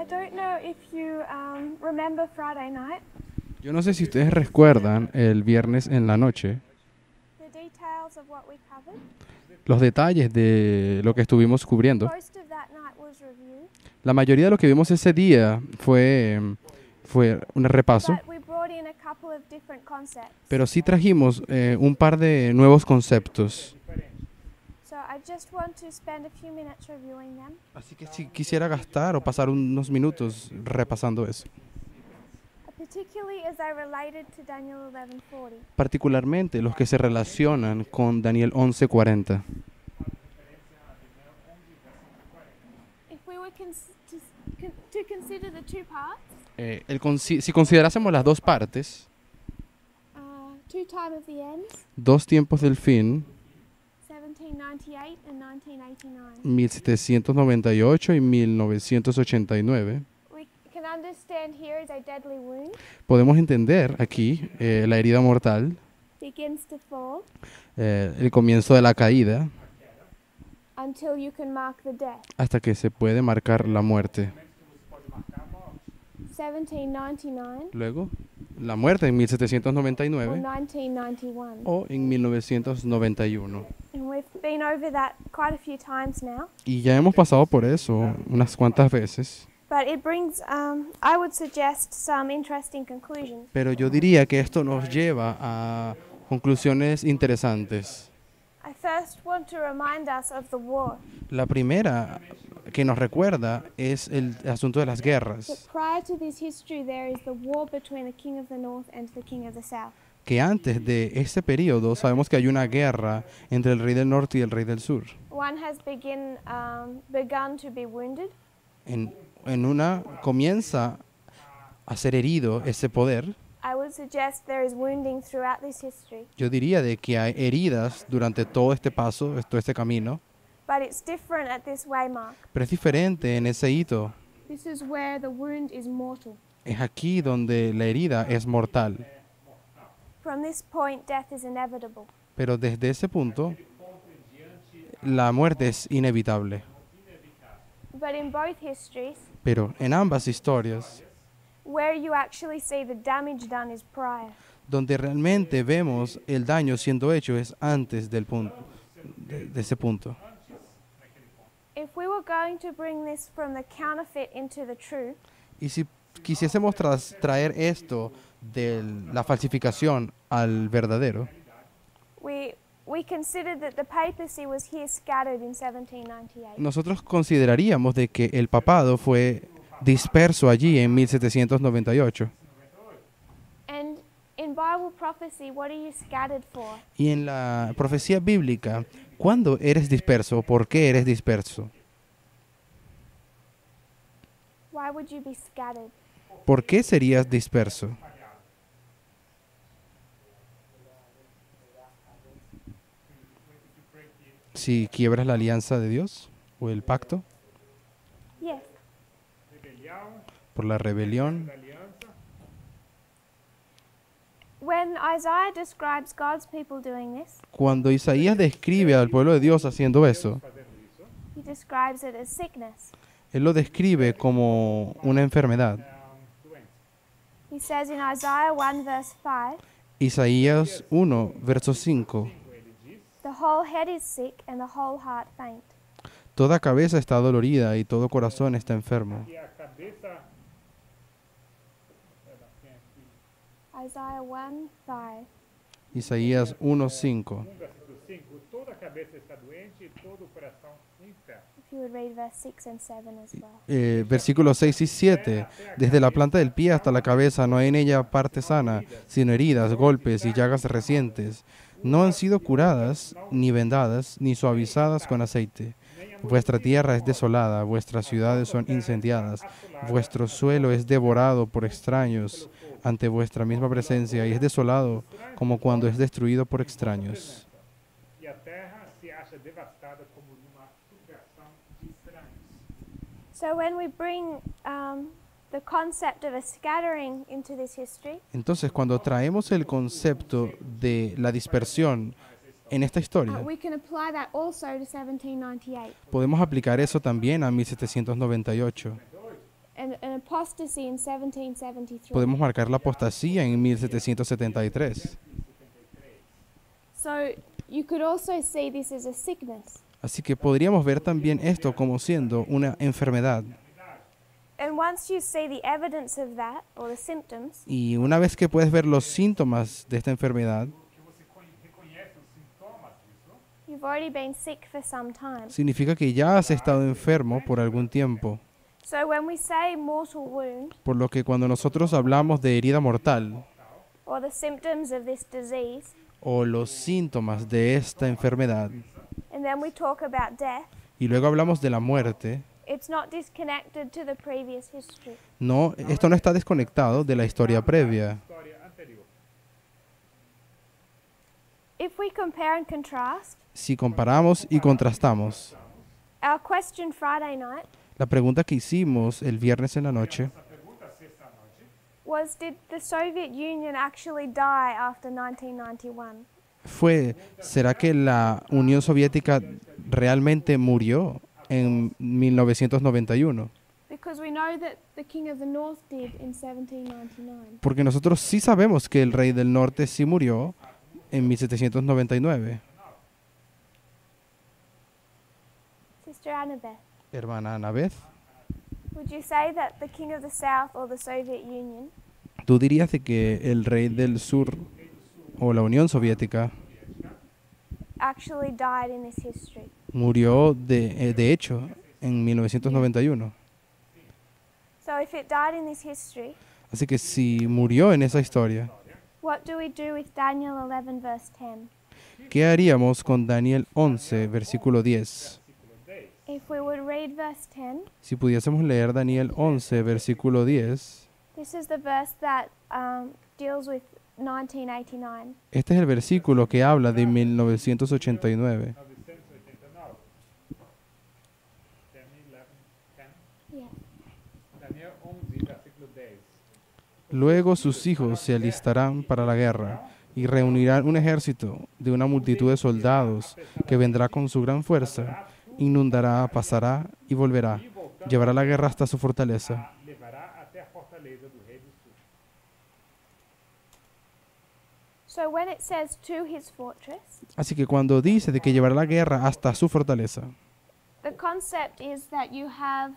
I don't know if you remember Friday night, Yo no sé si ustedes recuerdan el viernes en la noche the details of what we covered. los detalles de lo que estuvimos cubriendo. Most of that night was review, La mayoría de lo que vimos ese día fue un repaso, but we brought in a couple of different concepts. pero sí trajimos un par de nuevos conceptos. So I just want to spend a few minutes reviewing them. Así que si quisiera gastar o pasar unos minutos repasando eso. Particularly as they related to Daniel 11:40. Particularmente los que se relacionan con Daniel 11:40. If we were to consider the two parts, Si considerásemos las dos partes, two time of the end, dos tiempos del fin, 1798 and 1989. 1798 y 1989, We can understand here is a deadly wound podemos entender aquí la herida mortal, begins to fall el comienzo de la caída, until you can mark the death. hasta que se puede marcar la muerte. 1799 Luego, la muerte en or 1799 1991. o en 1991. And we've been over that quite a few times now. Y ya hemos pasado por eso unas cuantas veces, But it brings, I would suggest, some interesting conclusions. pero yo diría que esto nos lleva a conclusiones interesantes. I first want to remind us of the war. La primera que nos recuerda es el asunto de las That guerras, prior to this history, there is the war between the king of the north and the king of the south. que antes de este periodo sabemos que hay una guerra entre el rey del norte y el rey del sur. One has begun to be wounded, En una comienza a ser herido ese poder. I would suggest there is wounding throughout this history, Yo diría de que hay heridas durante todo este paso, todo este camino, but it's different at this waymark. pero es diferente en ese hito. This is where the wound is mortal. Es aquí donde la herida es mortal, From this point, death is inevitable. pero desde ese punto la muerte es inevitable. But in both histories, Pero en ambas historias, where you actually see the damage done is prior. donde realmente vemos el daño siendo hecho es antes del punto, de ese punto. If we were going to bring this from the counterfeit into the true, Y si quisiésemos traer esto de la falsificación al verdadero, we considered that the papacy was here scattered in 1798. nosotros consideraríamos de que el papado fue disperso allí en 1798. And in Bible prophecy, what are you scattered for? Y en la profecía bíblica, ¿cuándo eres disperso? ¿Por qué eres disperso? Why would you be scattered? ¿Por qué serías disperso? Si quiebras la alianza de Dios o el pacto Yes. por la rebelión. When Isaiah describes God's people doing this, Cuando Isaías describe al pueblo de Dios haciendo eso, he describes it as sickness. él lo describe como una enfermedad. He says in Isaiah 1 verse 5, Isaías 1, verso 5. the whole head is sick and the whole heart faint. Toda cabeza está dolorida y todo corazón está enfermo. Isaiah 1 5. Isaías 1, 5. Toda a cabeça está doente e todo o coração enfermo. If you would read verse 6 and 7 as well. Versículos 6 y 7. Desde la planta del pie hasta la cabeza no hay en ella parte sana, sino heridas, golpes y llagas recientes. No han sido curadas, ni vendadas, ni suavizadas con aceite. Vuestra tierra es desolada, vuestras ciudades son incendiadas, vuestro suelo es devorado por extraños ante vuestra misma presencia y es desolado como cuando es destruido por extraños. E a terra se acha devastada como numa subversão de estranhos. So when we bring the concept of a scattering into this history, Entonces, cuando traemos el concepto de la dispersión en esta historia, we can apply that also to 1798. podemos aplicar eso también a 1798. an apostasy in 1773. Podemos marcar la apostasía en 1773. So you could also see this as a sickness. Así que podríamos ver también esto como siendo una enfermedad. And once you see the evidence of that, or the symptoms, Y una vez que puedes ver los síntomas de esta enfermedad, que você reconhece os sintomas disso, you've already been sick for some time. significa que ya has estado enfermo por algún tiempo. So when we say mortal wound, Por lo que cuando nosotros hablamos de herida mortal or the symptoms of this disease, o los síntomas de esta enfermedad, and then we talk about death, y luego hablamos de la muerte, it's not disconnected to the previous history. no, esto no está desconectado de la historia previa. história anterior. If we compare and contrast, Si comparamos y contrastamos, our question Friday night la pregunta que hicimos el viernes en la noche Essa pergunta sexta-noite was, did the Soviet Union actually die after 1991? fue, ¿será que la Unión Soviética realmente murió en 1991? Because we know that the King of the North did in 1799. Porque nosotros sí sabemos que el rey del norte sí murió en 1799. Sister Annabeth, Hermana Annabeth, would you say that the King of the South or the Soviet Union ¿tú dirías de que el rey del sur o la Unión Soviética actually died in this history? murió de hecho en 1991? So if it died in this history, Así que si murió en esa historia, what do we do with Daniel 11 verse 10? ¿qué haríamos con Daniel 11, versículo 10? If we would read verse 10, Si pudiésemos leer Daniel 11, versículo 10, this is the verse that deals with 1989. este es el versículo que habla de 1989. 989. Daniel 11:10. Yeah. Daniel 11, versículo 10. Luego sus hijos se alistarán para la guerra y reunirán un ejército de una multitud de soldados que vendrá con su gran fuerza, inundará, pasará y volverá. Llevará la guerra hasta su fortaleza. Levará até a fortaleza do rei do sul. So when it says to his fortress, Así que cuando dice de que llevará la guerra hasta su fortaleza, the concept is that you have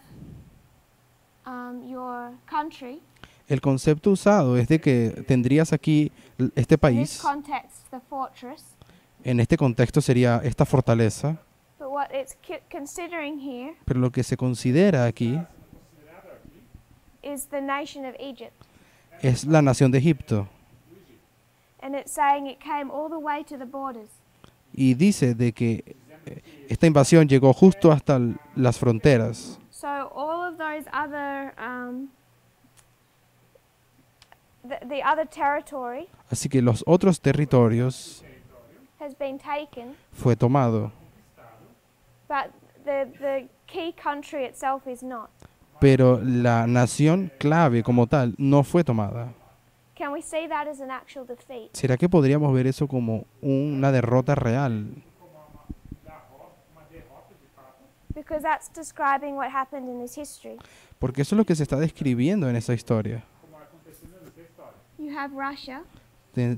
your country, el concepto usado es de que tendrías aquí este in this país, context, the fortress, en este contexto sería esta fortaleza, but what it's considering here pero lo que se considera aquí is the nation of Egypt. es la nación de Egipto. And it's saying it came all the way to the borders. Y dice de que esta invasión llegó justo hasta las fronteras. So all of those other, the other territory Así que los otros territorios has been taken, fue tomado, but the key country itself is not. pero la nación clave como tal no fue tomada. Can we see that as an actual defeat? ¿Será que podríamos ver eso como una derrota real? Because that's describing what happened in this history. Porque eso es lo que se está describiendo en esa historia. You have Russia,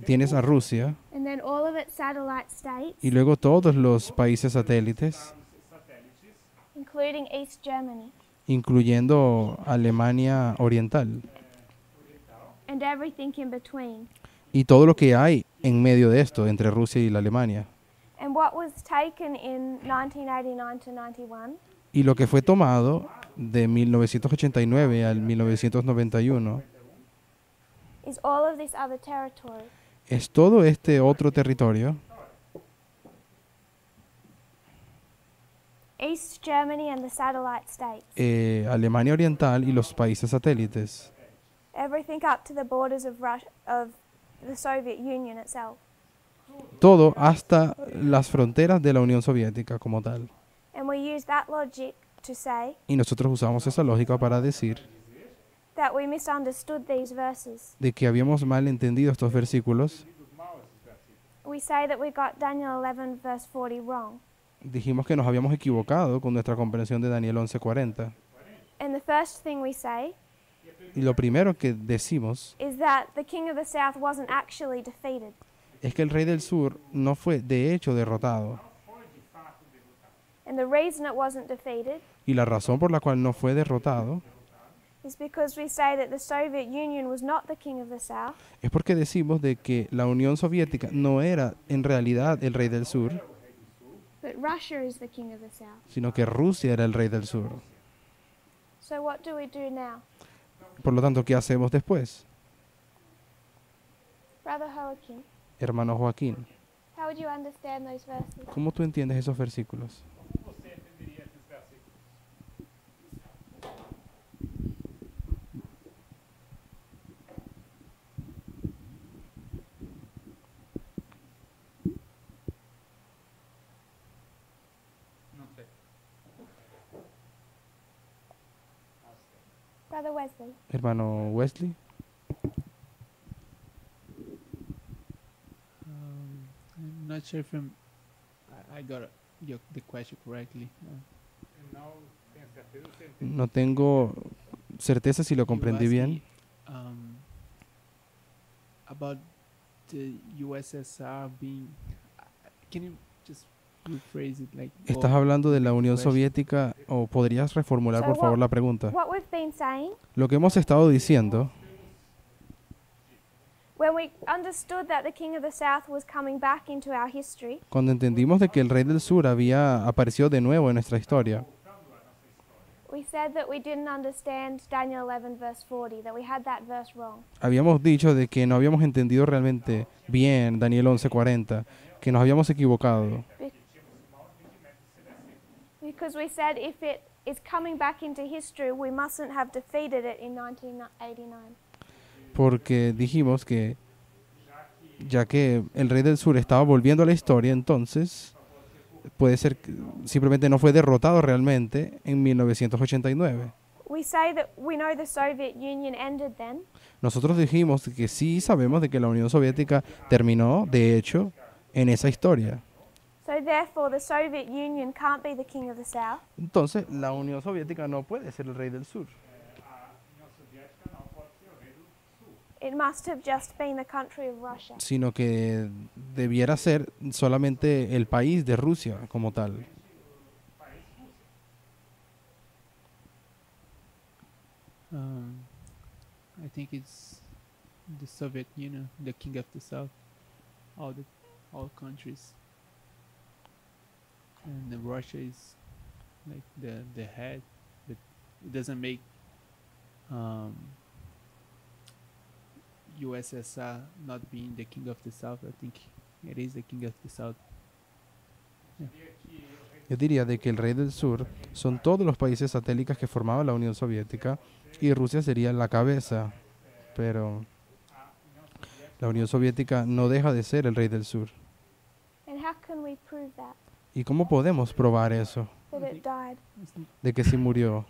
Tienes a Rusia and then all of its satellite states, y luego todos los países satélites, including East Germany, incluyendo Alemania Oriental, and everything in between. y todo lo que hay en medio de esto, entre Rusia y la Alemania. And what was taken in 1989 to 91 Y lo que fue tomado de 1989 al 1991 is all of this other territory. es todo este otro territorio, East Germany and the satellite states. Alemania Oriental y los países satélites, Everything up to the borders of of the Soviet Union itself. todo hasta las fronteras de la Unión Soviética como tal. And we use that logic to say Y nosotros usamos esa lógica para decir that we misunderstood these verses. de que habíamos mal entendido estos versículos. We say that we got Daniel 11 verse 40 wrong. Dijimos que nos habíamos equivocado con nuestra comprensión de Daniel 11:40. And the first thing we say Y lo primero que decimos is that the king of the south wasn't actually defeated. es que el rey del sur no fue de hecho derrotado. And the reason it wasn't defeated Y la razón por la cual no fue derrotado is because we say that the Soviet Union was not the king of the south, es porque decimos de que la Unión Soviética no era en realidad el rey del sur, but Russia is the king of the south. sino que Rusia era el rey del sur. So what do we do now? Por lo tanto, ¿qué hacemos después? Brother Joaquin, Hermano Joaquín, how would you understand those verses? ¿cómo tú entiendes esos versículos? Você entenderia esses versículos? Não sei. Brother Wesley, Hermano Wesley, I'm not sure if I got the question correctly. Não tenho certeza se eu entendi. no tengo certeza si lo comprendí You bien. asked me, about the USSR being. Can you just rephrase it like? ¿Estás or hablando de la Unión question? Soviética o podrías reformular So por favor what- la pregunta? what we've been saying, Lo que hemos estado diciendo, when we understood that the king of the south was coming back into our history, cuando entendimos de que el rey del sur había aparecido de nuevo en nuestra historia, we said that we didn't understand Daniel 11 verse 40, that we had that verse wrong. habíamos dicho de que no habíamos entendido realmente bien Daniel 11:40, que nos habíamos equivocado, Because we said if it is coming back into history, we mustn't have defeated it in 1989. porque dijimos que ya que el rey del sur estaba volviendo a la historia, entonces puede ser que simplemente no fue derrotado realmente en 1989. We say that we know the Soviet Union ended then, Nosotros dijimos que sí sabemos de que la Unión Soviética terminó, de hecho, en esa historia. so therefore the Soviet Union can't be the king of the south. Entonces, la Unión Soviética no puede ser el rey del sur, A União Soviética não pode ser o rei do sul. It must have just been the country of Russia. sino que debiera ser solamente el país de Rusia como tal. I think it's the Soviet Union, the king of the south, all countries, and then Russia is like the head, but it doesn't make USSR not being the king of the south. I think it is the king of the south. Yo diría de que el rey del sur son todos los países satélites que formaban la Unión Soviética y Rusia sería la cabeza, pero la Unión Soviética no deja de ser el rey del sur. And how can we prove that? ¿Y cómo podemos probar eso? That it died? De que sí murió.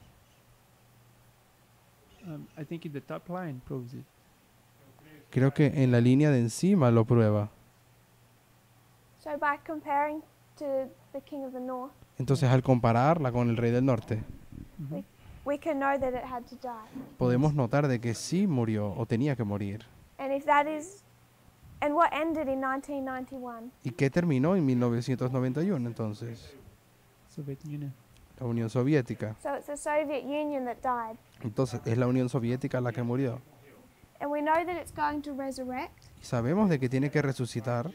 I think in the top line proves it. Creo que en la línea de encima lo prueba. So by comparing to the king of the north, Entonces, al compararla con el rey del norte, Mhm. we can know that it had to die. podemos notar de que sí murió o tenía que morir. And if that is, and what ended in 1991? ¿Y qué terminó en 1991 entonces? Soviet Union. La Unión Soviética. So it's the Soviet Union that died. Entonces, es la Unión Soviética la que murió. And we know that it's going to resurrect. Y sabemos de que tiene que resucitar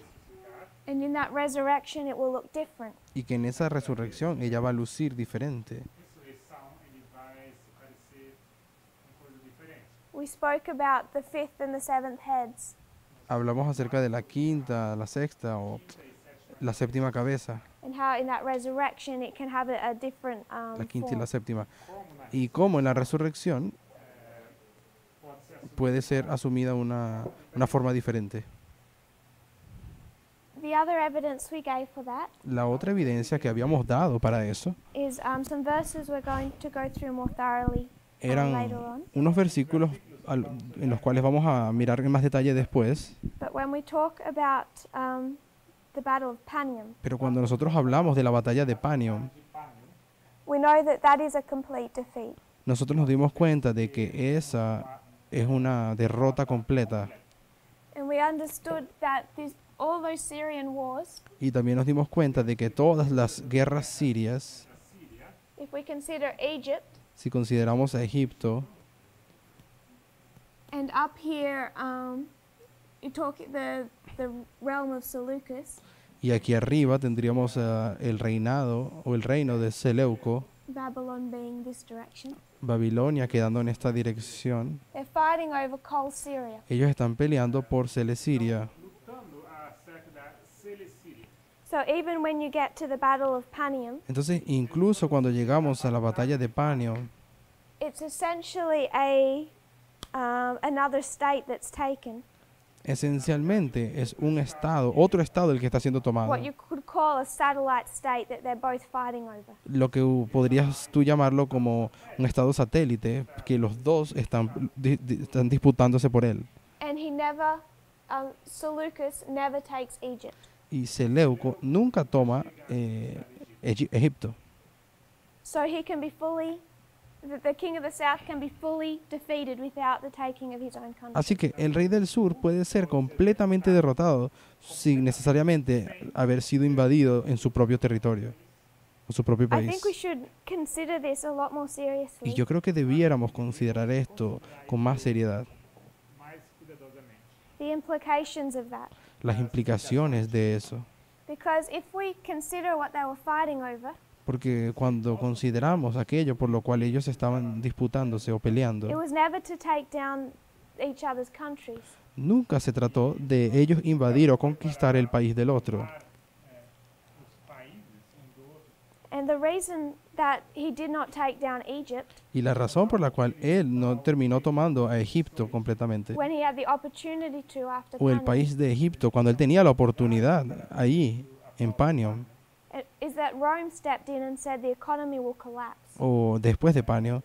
And in that resurrection, it will look different. y que en esa resurrección ella va a lucir diferente. Ressurreição, ele vai se parecer com coisa diferente. We spoke about the fifth and the seventh heads. Hablamos acerca de la quinta, la sexta o la séptima cabeza, And how in that resurrection it can have a different la quinta y form. la séptima. Como na Y cómo en la resurrección pode ser assumido puede ser asumida una forma diferente. The other evidence we gave for that La otra evidencia que habíamos dado para eso is some verses we're going to go through more thoroughly later eran on. unos versículos en los cuales vamos a mirar en más detalle después, But when we talk about the Battle of Panium, pero cuando nosotros hablamos de la batalla de Panion, we know that that is a complete defeat. nosotros nos dimos cuenta de que esa es una derrota completa. And we understood that all those Syrian wars, Y también nos dimos cuenta de que todas las guerras sirias, if we consider Egypt, si consideramos a Egipto, and up here you talk the realm of Seleucus, y aquí arriba tendríamos el reinado o el reino de Seleuco, Babylon being this direction, Babilonia quedando en esta dirección. they're fighting over Kol Syria. Ellos están peleando por Seleciria. lutando acerca da Selecilia. So even when you get to the Battle of Panium, Entonces, incluso cuando llegamos a la batalla de Panio, it's essentially another state that's taken, esencialmente es un estado, otro estado el que está siendo tomado. what you could call a satellite state that they're both fighting over. Lo que podrías tú llamarlo como un estado satélite, que los dos están disputándose por él. And Seleucus never takes Egypt. Y Seleuco nunca toma Egipto. So he can be the king of the south can be fully defeated without the taking of his own country. Así que el rey del sur puede ser completamente derrotado sin necesariamente haber sido invadido en su propio territorio o su propio I país. think we should consider this a lot more seriously. Y yo creo que debiéramos considerar esto con más seriedad, Mais cuidadosamente. The implications of that. las implicaciones de eso. Because if we consider what they were fighting over, Porque cuando consideramos aquello por lo cual ellos estaban disputándose o it peleando, was never to take down each other's countries. nunca se trató de ellos invadir o conquistar el país del otro. Os países um do outro. And the reason that he did not take down Egypt Y la razón por la cual él no terminó tomando a Egipto completamente, when he had the opportunity to after o el Panium, país de Egipto, cuando él tenía la oportunidad ahí, en Panion, is that Rome stepped in and said the economy will collapse. o después de Panion,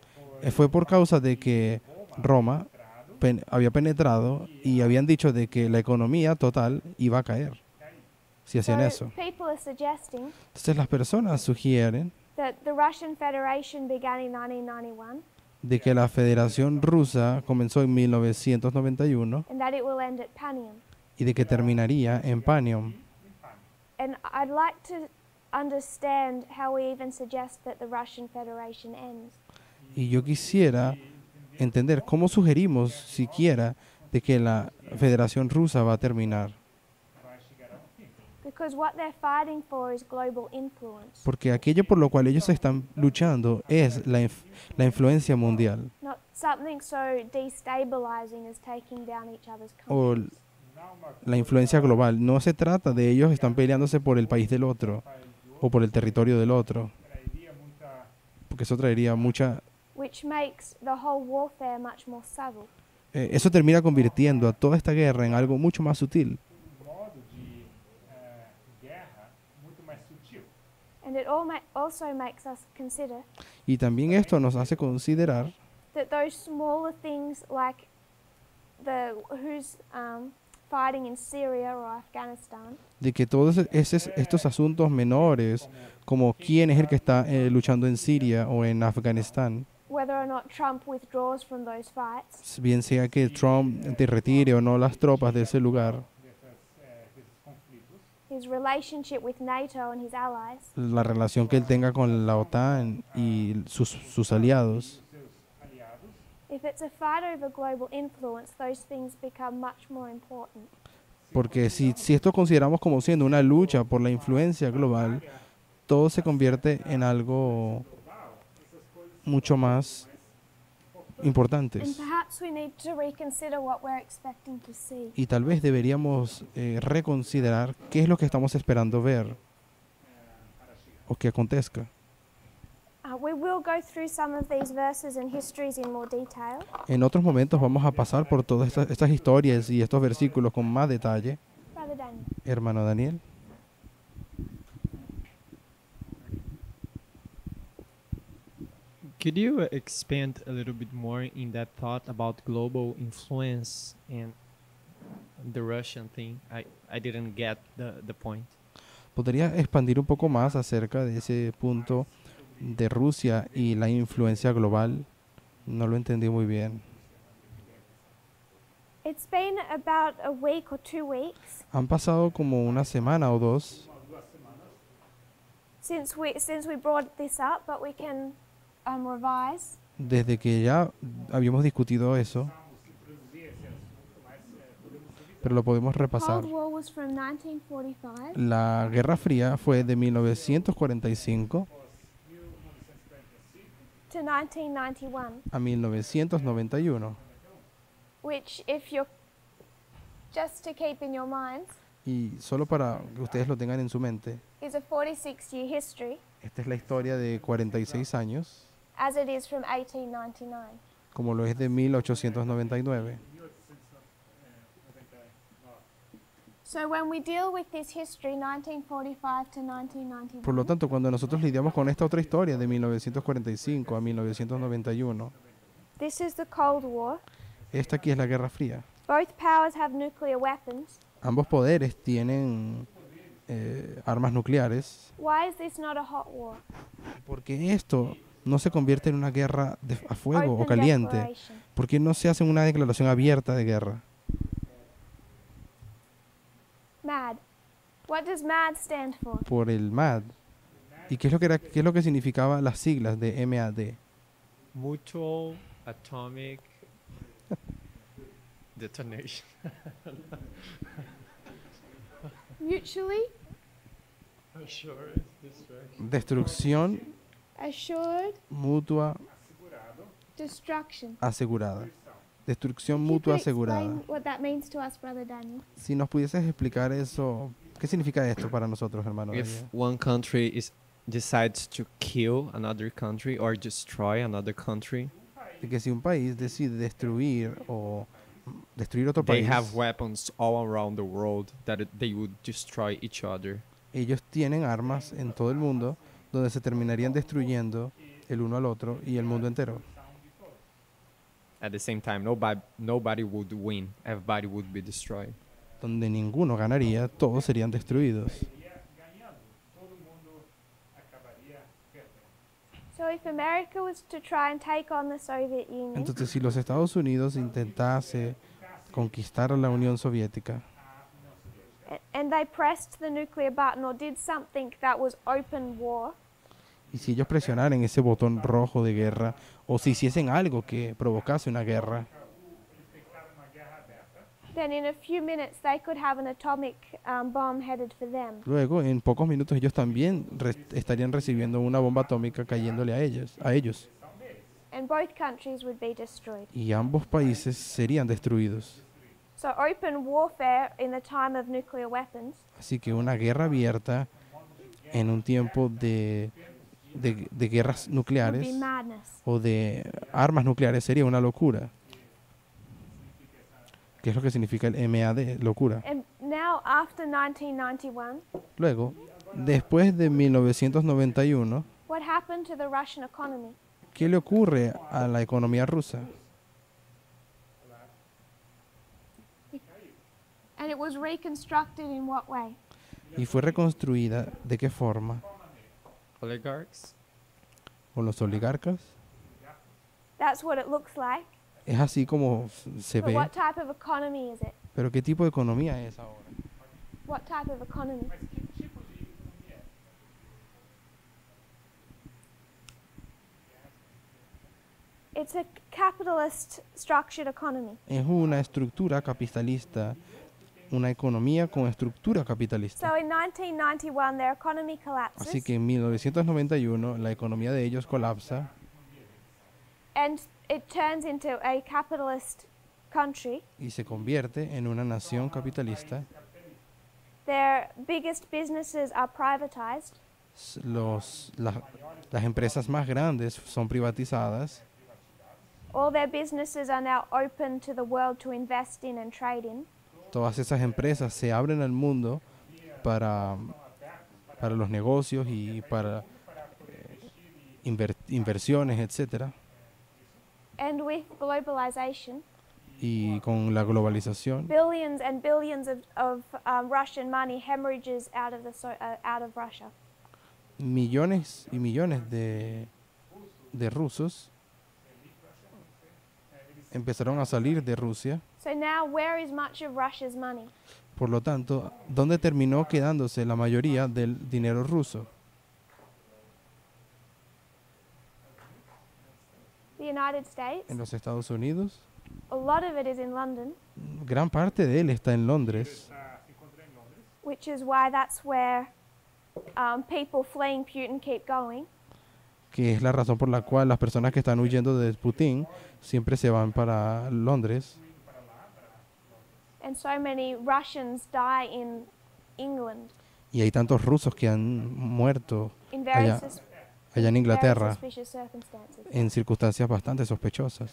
fue por causa de que Roma había penetrado y habían dicho de que la economía total iba a caer si hacían So eso. people are suggesting Entonces las personas sugieren that the Russian Federation began in 1991 de que la Federación Rusa comenzó en 1991 and that it will end at Panium. y de que terminaría en Panion. And I'd like to understand how we even suggest that the Russian Federation ends. Y yo quisiera entender cómo sugerimos siquiera de que la Federación Rusa va a terminar. Because what they're fighting for is global influence, Porque aquello por lo cual ellos están luchando es la influencia mundial. not something so destabilizing as taking down each other's O countries. la influencia global. No se trata de ellos están peleándose por el país del otro o por el territorio del otro. Trairia muita Porque eso traería mucha... Which makes the whole warfare much more subtle. Eso termina convirtiendo a toda esta guerra en algo mucho más sutil. modo de guerra muito mais sutil. And it also makes us consider Y también esto nos hace considerar that those smaller things like who's fighting in Syria or Afghanistan, de que todos estos asuntos menores, como quién es el que está luchando en Siria o en Afganistán, whether or not Trump withdraws from those fights, bien sea que Trump te retire o no las tropas de ese lugar, Desses conflitos, his relationship with NATO and his allies, la relación que él tenga con la OTAN y sus aliados, seus aliados, if it's a fight over global influence, those things become much more important. porque si esto consideramos como siendo una lucha por la influencia global, todo se convierte en algo mucho más And importantes. perhaps we need to reconsider what we're expecting to see. Y tal vez deberíamos reconsiderar qué es lo que estamos esperando ver o que acontezca. We will go through some of these verses and histories in more detail, En otros momentos vamos a pasar por todas estas historias y estos versículos con más detalle. Brother Daniel. Hermano Daniel. Could you expand a little bit more in that thought about global influence and the Russian thing? I didn't get the point. ¿Podría expandir un poco más acerca de ese punto de Rusia y la influencia global? No lo entendí muy bien. It's been about a week or 2 weeks Han pasado como una semana o dos since we brought this up, but we can revise. desde que ya habíamos discutido eso, pero lo podemos repasar. Cold War was from 1945 La Guerra Fría fue de 1945 to 1991, a 1991. which if you're just to keep in your minds Y solo para que ustedes lo tengan en su mente, is a 46-year history esta es la historia de 46 años, as it is from 1899. como lo es de 1899. So when we deal with this history 1945 to 1991, Por lo tanto, cuando nosotros lidiamos con esta otra historia de 1945 a 1991, this is the Cold War. esta aquí es la Guerra Fría. Both powers have nuclear weapons. Ambos poderes tienen armas nucleares, Why is this not a hot war? porque esto no se convierte en una guerra a fuego o Open caliente. declaration. ¿Por qué no se hace una declaración abierta de guerra? MAD. What does MAD stand for? Por el MAD. ¿Y qué es lo que significaba las siglas de MAD? Mutual atomic detonation. Mutually Destrucción assured mutua destruction. asegurada. Destrucción If you mutua could asegurada. explain what that means to us, Brother Daniel. Si nos pudieses explicar eso, ¿qué significa esto para nosotros, hermano? If Daniel? one country decides to kill another country or destroy another country, De que si un país decide destruir o destruir otro they país, have weapons all around the world that they would destroy each other. ellos tienen armas en todo el mundo donde se terminarían destruyendo el uno al otro y el mundo entero. At the same time, nobody would win. Everybody would be destroyed. Donde ninguno ganaría, todos serían destruidos. Todo mundo acabaria perdendo. So if America was to try and take on the Soviet Union, Entonces, si los Estados Unidos intentase conquistar a la Unión Soviética and they pressed the nuclear button or did something that was open war, y si ellos presionaran ese botón rojo de guerra o si hiciesen algo que provocase una guerra, then in a few minutes they could have an atomic bomb headed for them. luego en pocos minutos ellos también estarían recibiendo una bomba atómica cayéndole a ellos, And both countries would be destroyed. y ambos países serían destruidos. So open warfare in the time of nuclear weapons Así que una guerra abierta en un tiempo de guerras would be nucleares madness. o de armas nucleares sería una locura. ¿Qué es lo que significa el MAD? Locura. And now after 1991, Luego, después de 1991, what happened to the Russian economy? ¿qué le ocurre a la economía rusa? And it was reconstructed in what way? ¿Y fue reconstruida de qué forma? Oligarchs? ¿Con los oligarcas? That's what it looks like. Es así como se But ve, what type of economy is it? pero ¿qué tipo de economía es ahora? What type of economy? Mas que tipo de economia é? It's a capitalist structured economy. Es una estructura capitalista, una economía con estructura capitalista. So in 1991, their economy collapses, Así que en 1991 la economía de ellos colapsa and it turns into a capitalist country. y se convierte en una nación capitalista. Their biggest businesses are privatized, Las empresas más grandes son privatizadas. all their businesses are now open to the world to invest in and trade in. Todas esas empresas se abren al mundo para los negocios y para inversiones, etcétera. And with globalization, Y con la globalización, billions and billions of Russian money hemorrhages out of Russia. millones y millones de rusos empezaron a salir de Rusia. So now, where is much of Russia's money? Por lo tanto, ¿dónde terminó quedándose la mayoría del dinero ruso? The United States. En los Estados Unidos. A lot of it is in London, Gran parte de él está en Londres, Se encontra em Londres, which is why that's where people fleeing Putin keep going. que es la razón por la cual las personas que están huyendo de Putin siempre se van para Londres. And so many Russians die in England Y hay tantos rusos que han muerto in very, allá, allá en Inglaterra very suspicious circumstances. en circunstancias bastante sospechosas.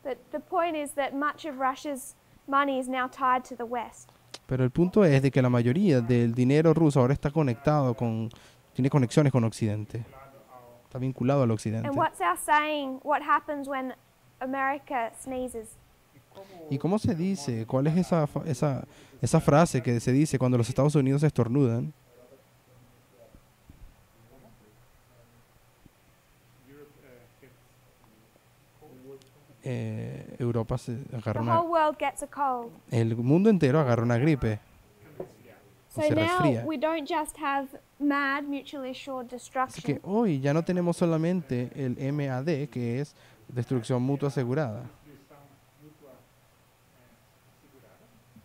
But the point is that much of Russia's money is now tied to the West. Pero el punto es de que la mayoría del dinero ruso ahora está tiene conexiones con Occidente. Está vinculado al Occidente. And what's our saying? What happens when America sneezes? ¿Y cómo se dice? ¿Cuál es esa frase que se dice cuando los Estados Unidos estornudan? Europa se agarra The una, whole world gets a cold. el mundo entero agarra una gripe. So se now resfría. we don't just have mad, mutually assured Así destruction. que hoy ya no tenemos solamente el MAD, que es destrucción mutua asegurada.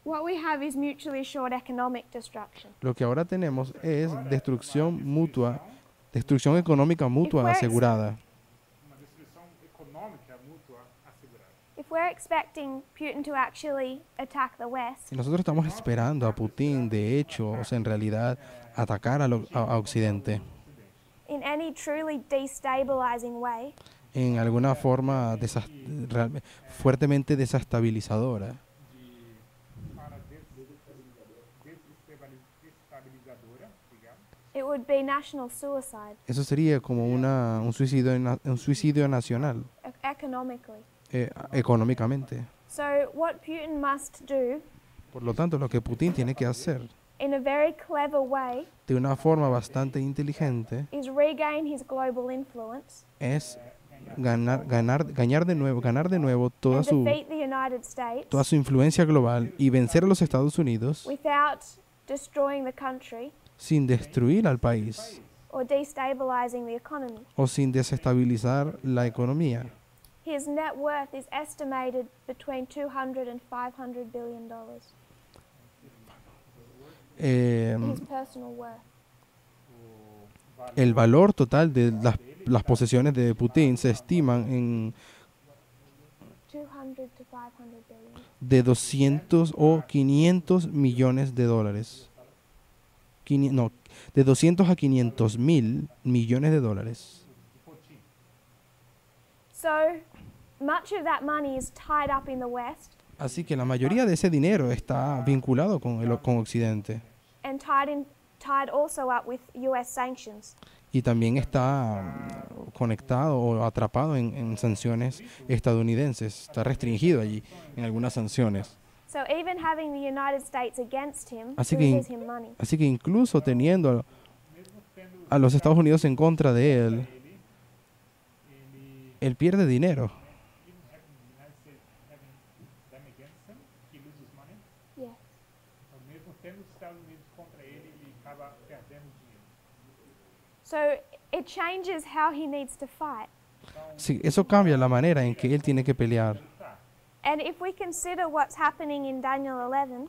What we have is mutually assured economic destruction. Lo que ahora tenemos es destrucción económica mutua we're ex- asegurada. uma destruição econômica mútua assegurada. If we're expecting Putin to actually attack the West, Y nosotros estamos esperando a Putin, de hecho, o sea, en realidad, atacar a Occidente in any truly destabilizing way, en alguna forma fuertemente desestabilizadora. Para desestabilizadora, digamos, it would be national suicide Eso sería como un suicidio nacional, economically. económicamente. So what Putin must do, Por lo tanto, lo que Putin tiene que hacer in a very clever way, de una forma bastante inteligente is regain his global influence es ganar de nuevo toda and su defeat the United States influencia global y vencer a los Estados Unidos without destroying the country sin destruir al país or destabilizing the economy. o sin desestabilizar la economía. His net worth is estimated between $200 and $500 billion. His personal worth. El valor total de las posesiones de Putin se estiman en 200 to 500 billion. de 200 o 500 millones de dólares. No, de 200 a 500 mil millones de dólares. So much of that money is tied up in the West Así que la mayoría de ese dinero está vinculado con Occidente and tied also up with US sanctions. y también está conectado o atrapado en sanciones estadounidenses. Está restringido allí en algunas sanciones. So even having the United States against him Así que loses him money. Así que incluso teniendo a los Estados Unidos en contra de él, él pierde dinero. them against him, he loses money. Yes. Ao mesmo tempo, os Estados Unidos contra ele, ele acaba perdendo dinheiro. So it changes how he needs to fight. Sí, eso cambia la manera en que él tiene que pelear. And if we consider what's happening in Daniel 11,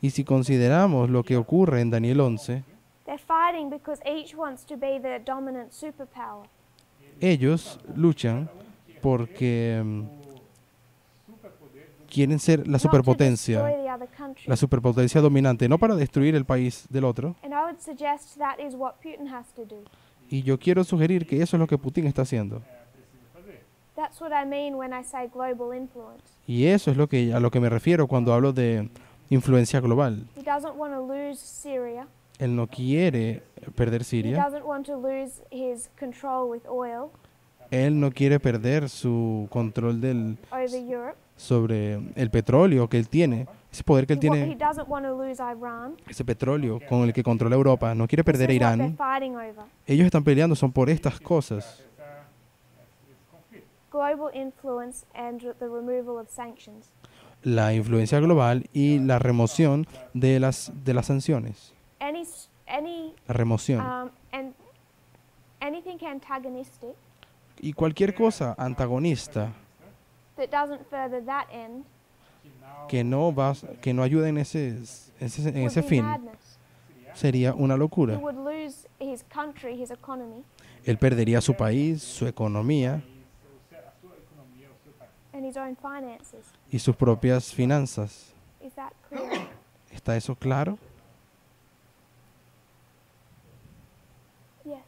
Y si consideramos lo que ocurre en Daniel 11, they're fighting because each wants to be the dominant superpower. ellos luchan porque quieren ser la Not to superpotencia, destroy the other country. la superpotencia dominante, no para destruir el país del otro. And I would suggest that is what Putin has to do. Y yo quiero sugerir que eso es lo que Putin está haciendo. That's what I mean when I say global influence. Y eso es a lo que me refiero cuando hablo de influencia global. He doesn't want to lose Syria. Él no quiere perder He Siria. doesn't want to lose his control with oil Él no quiere perder su control over Europe. sobre el petróleo que él tiene, ese poder que él He tiene, doesn't want to lose Iran. ese petróleo con el que controla Europa. No quiere This perder a is what they're Irán. fighting over. Ellos están peleando son por estas cosas. global influence and the removal of sanctions. La influencia global y la remoción de las sanciones. Any La remoción. and anything antagonistic Y cualquier cosa antagonista that doesn't further that end que no ayude en ese would be fin madness. sería una He locura. would lose his country, his economy, Él perdería su país, su economía a sua economia, o seu país. and his own finances. y sus propias finanzas. Is that clear? ¿Está eso claro? Yes.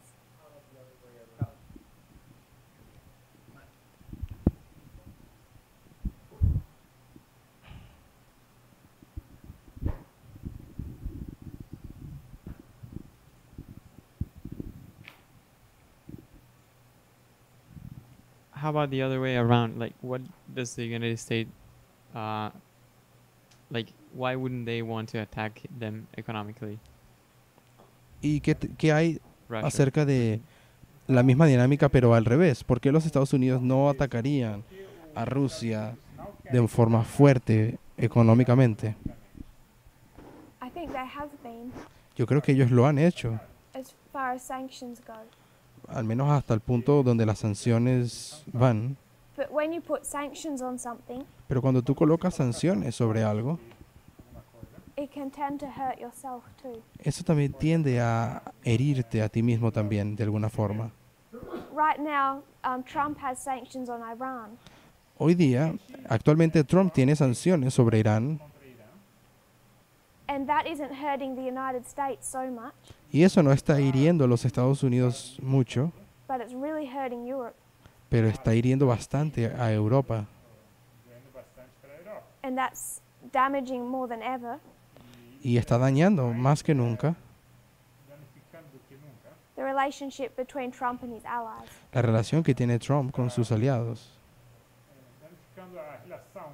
How about the other way around? Like, what does the United States, like, why wouldn't they want to attack them economically? ¿Y qué hay Russia. acerca de la misma dinámica, pero al revés? ¿Por qué los Estados Unidos no atacarían a Rusia de forma fuerte económicamente? I think they have been, Yo creo que ellos lo han hecho, as far as sanctions go. al menos hasta el punto donde las sanciones van. But when you put sanctions on something, Pero cuando tú colocas sanciones sobre algo, it can tend to hurt yourself too. eso también tiende a herirte a ti mismo también, de alguna forma. Right now, Trump has sanctions on Iran, Hoy día, actualmente Trump tiene sanciones sobre Irán and that isn't hurting the United States so much, y eso no está hiriendo a los Estados Unidos mucho, but it's really hurting Europe. pero está hiriendo bastante a Europa. Doendo bastante para a Europa. And that's damaging more than ever Y está dañando más que nunca Danificando do que nunca the relationship between Trump and his allies. la relación que tiene Trump con sus aliados. danificando a relação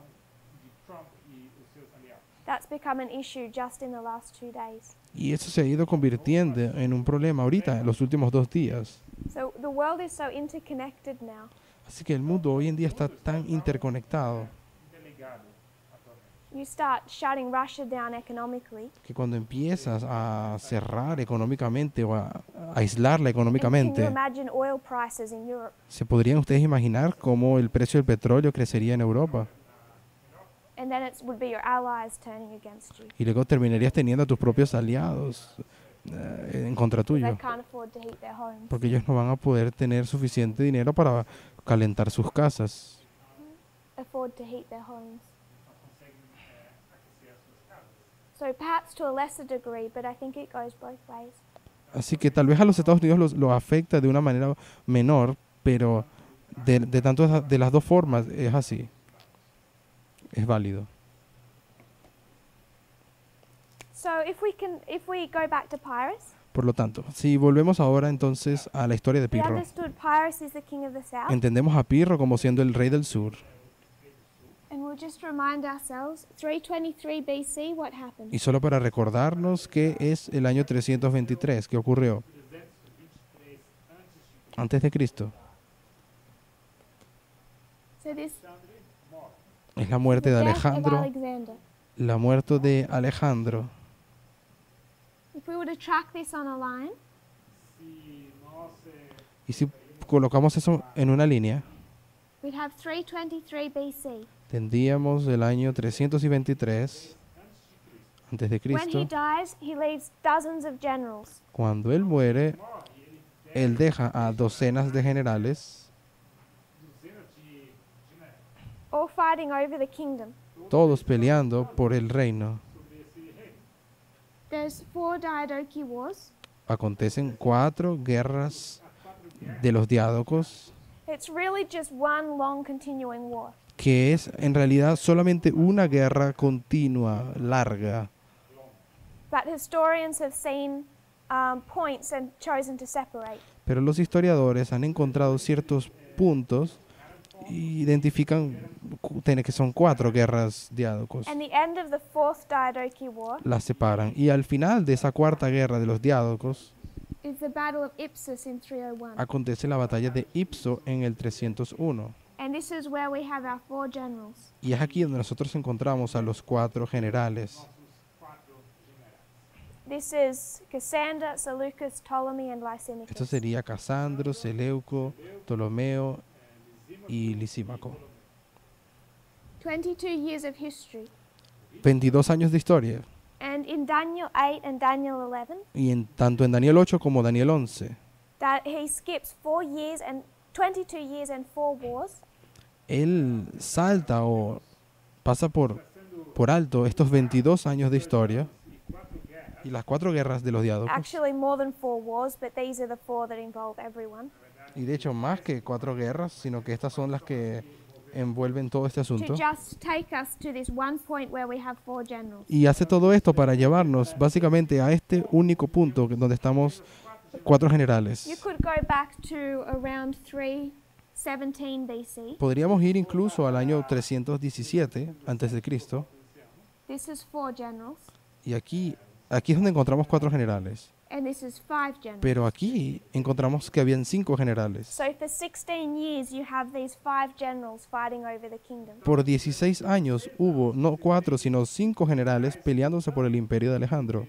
de Trump e os seus aliados. That's become an issue just in the last 2 days. Y eso se ha ido convirtiendo en un problema ahorita, en los últimos 2 días. So the world is so interconnected now Así que el mundo hoy en día está tan interconectado Delegado atualmente. you start shutting Russia down economically. que cuando empiezas a cerrar económicamente o a aislarla And can you económicamente, imagine oil prices in Europe? ¿se podrían ustedes imaginar cómo el precio del petróleo crecería en Europa? And then it would be your allies turning against you. Y luego terminarías teniendo a tus propios aliados en contra They tuyo, can't afford to heat their homes. porque ellos no van a poder tener suficiente dinero para calentar sus casas. Afford to heat their homes. Não conseguem aquecer as suas casas. So perhaps to a lesser degree, but I think it goes both ways. Así que tal vez a los Estados Unidos lo afecta de una manera menor, pero de las dos formas es así. Es válido. So if we go back to Pyrrhus, Por lo tanto, si volvemos ahora entonces a la historia de we Pirro, understood Pyrrhus is the king of the south, entendemos a Pirro como siendo el rey del sur. and we'll just remind ourselves, 323 BC, what happened? Y solo para recordarnos que es el año 323, que ocurrió 323 antes de Cristo. So this Alexandre morre. Es la muerte de the death of Alejandro, Alexander. la muerte de Alejandro. If we were to track this on a line, Se nós Y si colocamos eso en una línea, we'd have 323 BC. tendríamos el año 323 antes de When he Cristo. dies, he leaves dozens of generals. Cuando él muere, él deja a docenas de generales, duzenas de All fighting over the kingdom. todos peleando por el reino. sobre esse reino. There's 4 Diadochi wars. Acontecen 4 guerras de los diádocos, It's really just one long continuing war. que es en realidad solamente una guerra continua, larga. But historians have seen points and chosen to separate. Pero los historiadores han encontrado ciertos puntos y identifican que son 4 guerras diádocos. And the end of the 4th Diadochi war Las separan. Y al final de esa 4ª guerra de los diádocos is the Battle of Ipsus in 301. acontece la batalla de Ipso en el 301. And this is where we have our 4 generals. Y es aquí donde nosotros encontramos a los 4 generales. nossos 4 generais. This is Cassander, Seleucus, Ptolemy, and Lysimachus. Esto sería Casandro, Seleuco, Ptolomeo y Lisímaco. 22 years of history. 22 años de historia. And in Daniel 8 and Daniel 11, Y tanto en Daniel 8 como Daniel 11, that he skips 4 years and 22 years and 4 wars. él salta o pasa por alto estos 22 años de historia y las 4 guerras de los diádocos. Actually, more than 4 wars, but these are the 4 that involve everyone. Y de hecho, más que 4 guerras, sino que estas son las que envuelven todo este To asunto. just take us to this one point where we have 4 generals. Y hace todo esto para llevarnos básicamente a este único punto donde estamos 4 You generales. could go back to around 317 BC. Podríamos ir incluso al año 317 antes de Cristo. This is 4 generals, Y aquí es donde encontramos 4 generales. and this is 5 generals. Pero aquí encontramos que habían 5 generales. So for 16 years, you have these 5 generals fighting over the kingdom. Por 16 años hubo no 4, sino 5 generales peleándose por el imperio de Alejandro.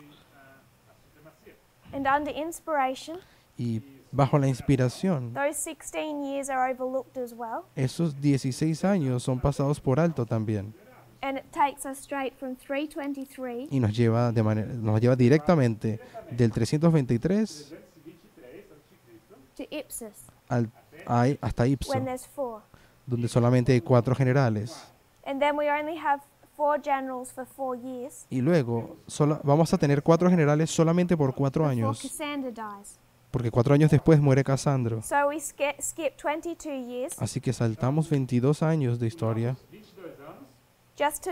And under inspiration, Y bajo la inspiración, those 16 years are overlooked as well. esos 16 años son pasados por alto también. And it takes us straight from 323 Y nos lleva directamente del 323 to Ipsus, hasta Ipso, when there's 4. donde solamente hay 4 generales. And then we only have 4 generals for 4 years Y luego vamos a tener 4 generales solamente por 4 before años, Cassander dies. porque 4 años después muere Casandro. So we skip 22 years Así que saltamos 22 años de historia 22 anos, just to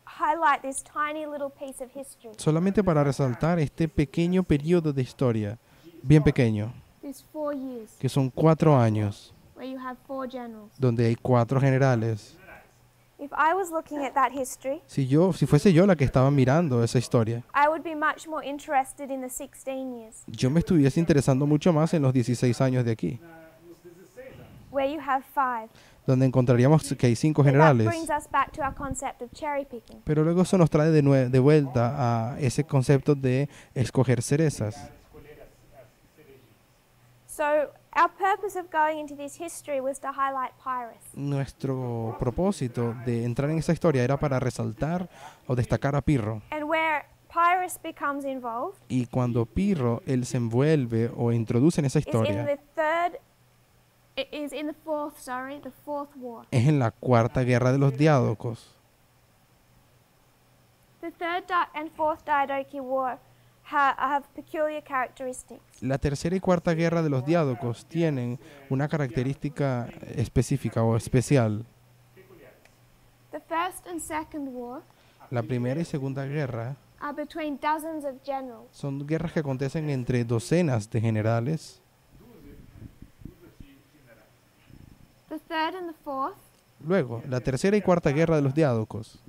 highlight this tiny little piece of history. solamente para resaltar este pequeño periodo de historia, bien pequeño, This 4 years que son 4 años, where you have 4 generals. donde hay 4 generales. If I was looking at that history, Si fuese yo la que estaba mirando esa historia, I would be much more interested in the 16 years yo me estuviese interesando mucho más en los 16 años de aquí, nos 16 anos. where you have 5. donde encontraríamos que hay 5 That generales. brings us back to our concept of cherry picking. Pero luego eso nos trae de vuelta a ese concepto de escoger cerezas. Escolher as cerejinhas. So our purpose of going into this history was to highlight Pyrrhus. Nuestro propósito de entrar en esa historia era para resaltar o destacar a Pirro. And where Pyrrhus becomes involved Y cuando Pirro, él se envuelve o introduce en esa is in historia, the fourth war. es en la cuarta guerra de los diádocos. The third and fourth Diadochi War have peculiar characteristics. La tercera y cuarta guerra de los diádocos tienen una característica específica o especial. The first and second war La primera y segunda guerra are between dozens of generals. son guerras que acontecen entre docenas de generales. The third and the fourth Luego, la tercera y cuarta guerra de los diádocos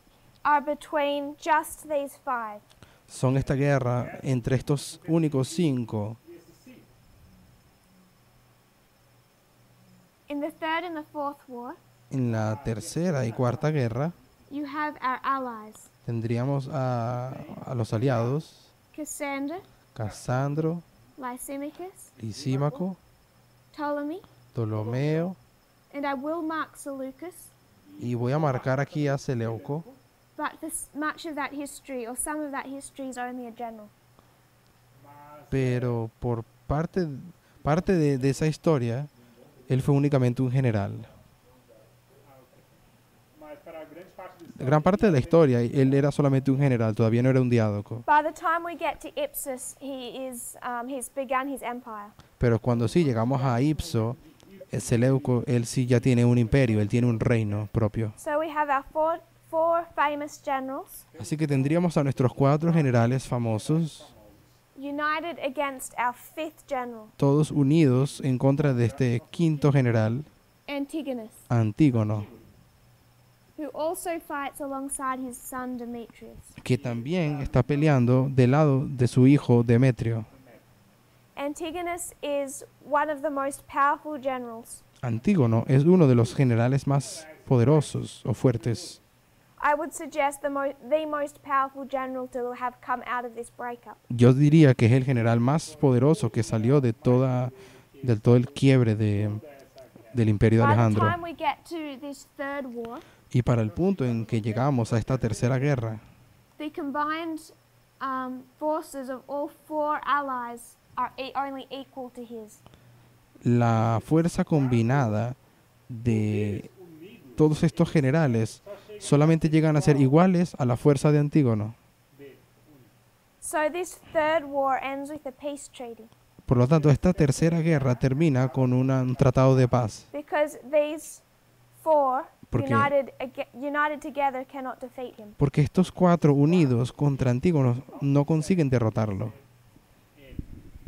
are between just these 5. son esta guerra entre estos únicos 5. In the third and the fourth war, En la tercera y cuarta guerra you have our allies, tendríamos a los aliados Cassander, Casandro, Lysimachus, Lisímaco, Ptolemy, Ptolomeo, and I will mark Seleucus, y voy a marcar aquí a Seleuco, but much of that history, or some of that history, is only a general. pero por parte de esa historia, él fue únicamente un general. Mas para a grande parte do Gran parte de la historia, él era solamente un general, todavía no era un diádoco. By the time we get to Ipsus, he's begun his empire. Pero cuando sí llegamos a Ipso, Seleuco, él sí ya tiene un imperio, él tiene un reino propio. So we have our four famous generals Así que tendríamos a nuestros 4 generales famosos, united against our 5th general, todos unidos en contra de este 5º general, Antigonus, Antígono, who also fights alongside his son Demetrius. que también está peleando del lado de su hijo Demetrio. Antigonus is one of the most powerful generals. Antígono es uno de los generales más poderosos o fuertes. I would suggest the most powerful general to have come out of this breakup. Yo diría que es el general más poderoso que salió del todo el quiebre del imperio de By the Alejandro. time we get to this third war, Y para el punto en que llegamos a esta tercera guerra, the combined forces of all four allies are only equal to his. la fuerza combinada de todos estos generales solamente llegan a ser iguales a la fuerza de Antígono. So this third war ends with a peace treaty Por lo tanto, esta tercera guerra termina con un tratado de paz, because these four Porque- united together cannot defeat him. porque estos cuatro unidos contra Antígono no consiguen derrotarlo.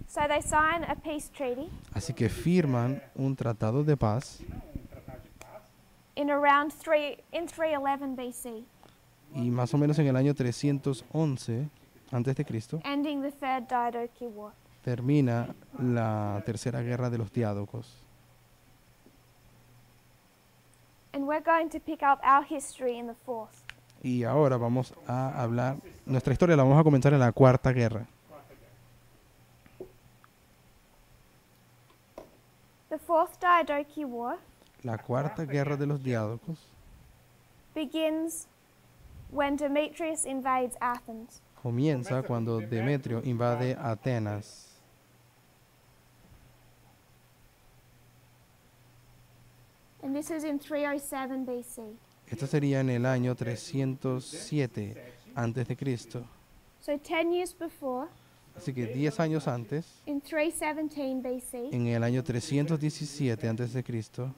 So they sign a peace treaty Así que firman un tratado de paz in 311 BC, y más o menos en el año 311 antes de Cristo ending the Third Diadochi War. termina la tercera guerra de los diádocos. And we're going to pick up our history in the fourth. Y ahora vamos a hablar, nuestra historia la vamos a comenzar en la cuarta guerra. The Fourth Diadochi War La cuarta guerra de los diádocos begins when Demetrius invades Athens. comienza cuando Demetrio invade Atenas. And this is in 307 BC. Esto sería en el año 307 antes de Cristo. So 10 years before, Así que 10 años antes, in 317 BC, en el año 317 antes de Cristo,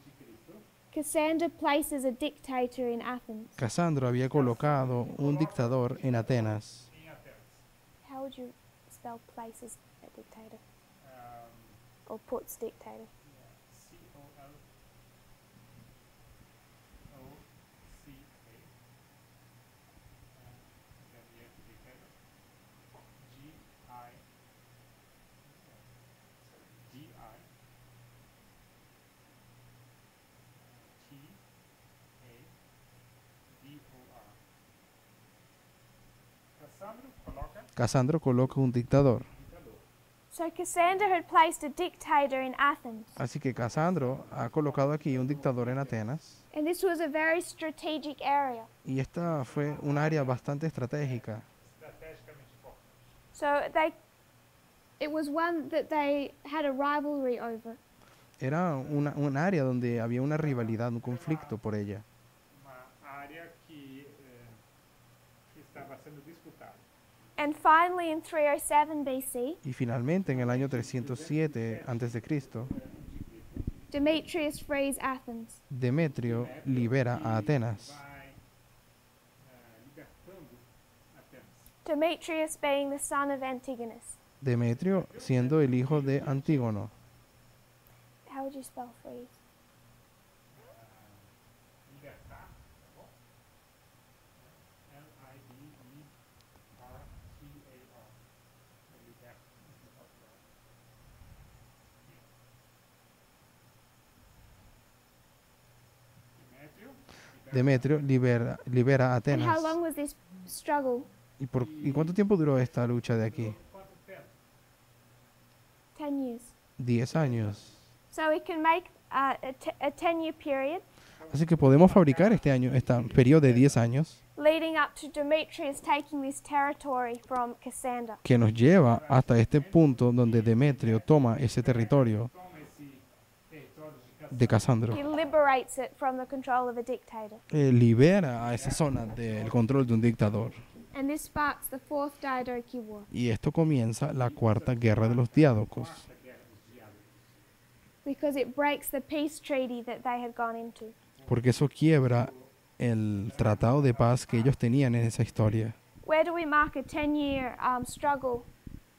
Cassander places a dictator in Athens. Casandro había colocado un dictador en Atenas. How would you spell places a dictator? Or puts dictator? Casandro coloca un dictador. So Cassander had placed a dictator in Athens. Así que Casandro ha colocado aquí un dictador en Atenas. And this was a very strategic area. Y esta fue un área bastante estratégica. So it was one that they had a rivalry over. Era un área donde había una rivalidad, un conflicto por ella. Uma área que estava sendo disputada. And finally in 307 BC, Y finalmente, en el año 307 a.C., Demetrius frees Athens. Demetrio libera a Atenas. Vai libertando Atenas. Demetrius being the son of Antigonus. Demetrio siendo el hijo de Antígono. How would you spell freeze? Libertar, tá bom? Libertar. Demetrio libera a And Atenas. how long was this struggle? ¿Y cuánto tiempo duró esta lucha de aquí? 10 years. 10 años. So we can make a 10-year period Así que podemos fabricar este periodo de 10 años leading up to Demetrius taking this territory from Cassander. que nos lleva hasta este punto donde Demetrio toma ese territorio de Casandro. He liberates it from the control of a dictator. Libera a esa zona del control de un dictador. And this sparks the Fourth Diadochi War. Y esto comienza la cuarta guerra de los diádocos, Because it breaks the peace treaty that they had gone into. porque eso quiebra el tratado de paz que ellos tenían en esa historia. Where do we mark a 10-year struggle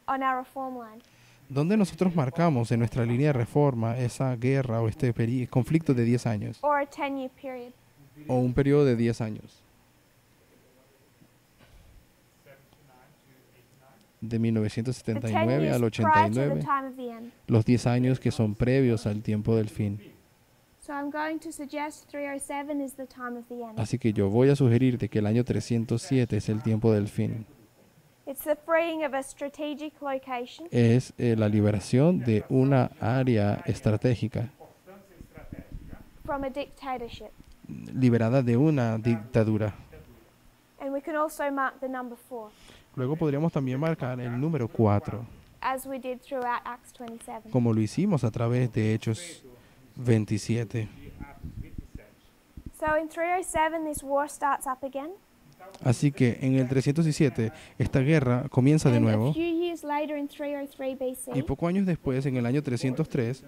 on our reform line? ¿Dónde nosotros marcamos en nuestra línea de reforma esa guerra o este conflicto de 10 años Or a 10-year period? o un periodo de 10 años? De The 10 1979 years al prior to the 89, time of the end. los 10 años que son previos al tiempo del fin. So I'm going to suggest 307 is the time of the end. Así que yo voy a sugerirte que el año 307 es el tiempo del fin. It's the freeing of a strategic location Es la liberación de una área estratégica, from a dictatorship. liberada de una dictadura. And we can also mark the number 4, Luego podríamos también marcar el número 4, as we did throughout Acts 27. como lo hicimos a través de Hechos 27. So in 307, this war starts up again. Así que en el 307 esta guerra comienza de And a nuevo few years later, in 303 y BC, pocos años después, en el año 303,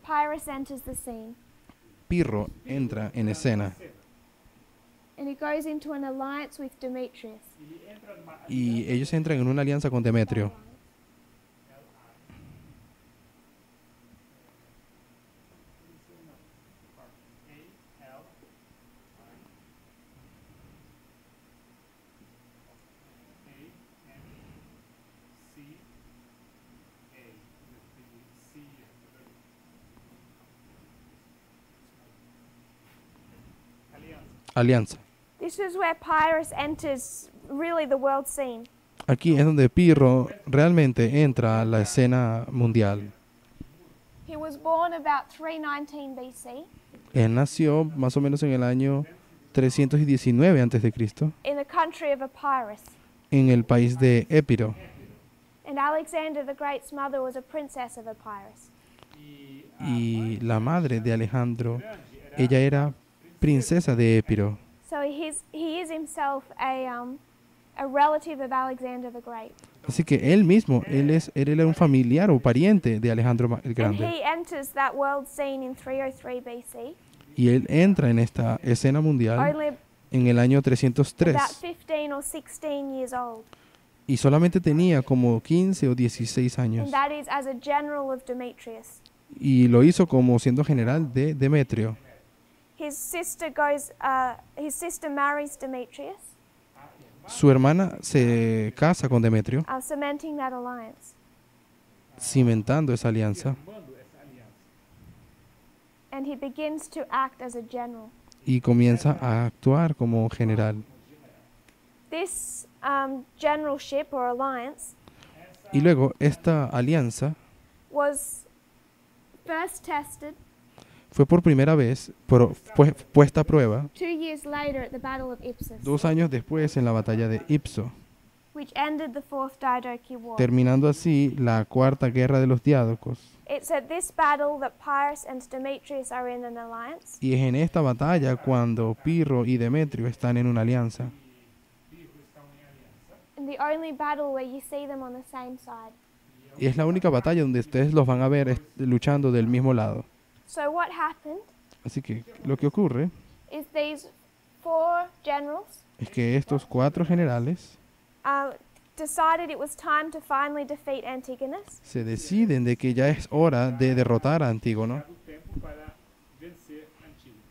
Pyrrhus enters the scene. Pirro entra en escena And he goes into an alliance with Demetrius. y ellos entran en una alianza con Demetrio. Alianza. This is where Pyrrhus enters really the world scene. Aquí es donde Pirro realmente entra a la escena mundial. He was born about 319 BC Él nació más o menos en el año 319 a.C. in the country of Epirus. en el país de Épiro. And Alexander the Great's mother was a princess of Epirus. Y la madre de Alejandro, ella era princesa de Épiro. So he is himself a relative of Alexander the Great. Así que él mismo, él era un familiar o pariente de Alejandro el And Grande. he enters that world scene in 303 BC, Y él entra en esta escena mundial only en el año 303. about 15 or 16 years old. Y solamente tenía como 15 o 16 años. And that is as a general of Demetrius. Y lo hizo como siendo general de Demetrio. His sister marries Demetrius, Su hermana se casa con Demetrio, cementing that alliance. cimentando esa alianza. And he begins to act as a general. Y comienza a actuar como general. This generalship or alliance Y luego esta alianza was first tested fue por primera vez puesta a prueba 2 years later at the Battle of Ipsus, 2 años después en la batalla de Ipso, which ended the Fourth Diadochi War. terminando así la cuarta guerra de los diádocos. It's at this battle that Pyrrhus and Demetrius are in an alliance, Y es en esta batalla cuando Pirro y Demetrio están en una alianza. and the only battle where you see them on the same side. Y es la única batalla donde ustedes los van a ver luchando del mismo lado. So what happened Así que lo que ocurre is these 4 generals es que estos 4 generales decided it was time to finally defeat Antigonus, se deciden de que ya es hora de derrotar a Antígono. tempo para vencer Antígono.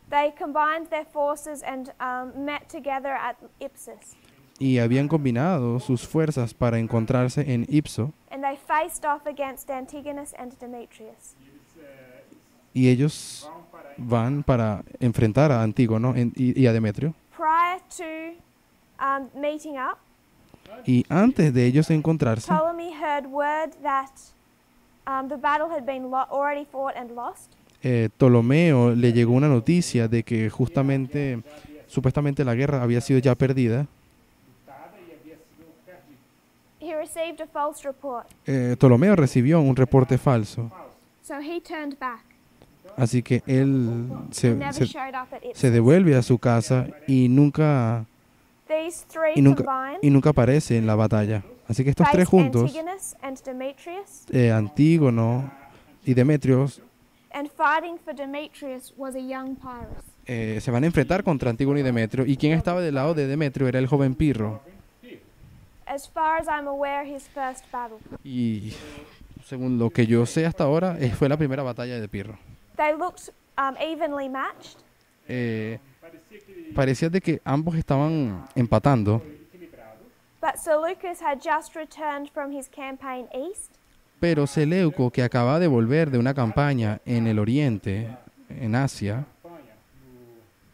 They combined their forces and met together at Ipsus. Y habían combinado sus fuerzas para encontrarse en Ipso. And they faced off against Antigonus and Demetrius. Y ellos van para enfrentar a Antígono y a Demetrio. Prior to meeting up, Y antes de ellos encontrarse, Ptolemy heard word that the battle had been already fought and lost. Ptolomeo le llegó una noticia de que justamente, supuestamente la guerra había sido ya perdida. He received a false report, Ptolomeo recibió un reporte falso. so he turned back Así que él and never showed up at se Ipsus. devuelve a su casa y nunca These three y nunca aparece en la batalla. Así que estos tres faced juntos, Antigonus and Demetrius, Antígono y Demetrio, and fighting for Demetrius was a young Pyrrhus. se van a enfrentar contra Antígono y Demetrio. Y quien estaba del lado de Demetrio era el joven Pirro. As far as I'm aware, his first battle. Y según lo que yo sé hasta ahora, fue la primera batalla de Pirro. They looked evenly matched, Parecía de que ambos estaban empatando, but Seleucus had just returned from his campaign east, Pero Seleuco, que acababa de volver de una campaña en el oriente, en Asia, campanha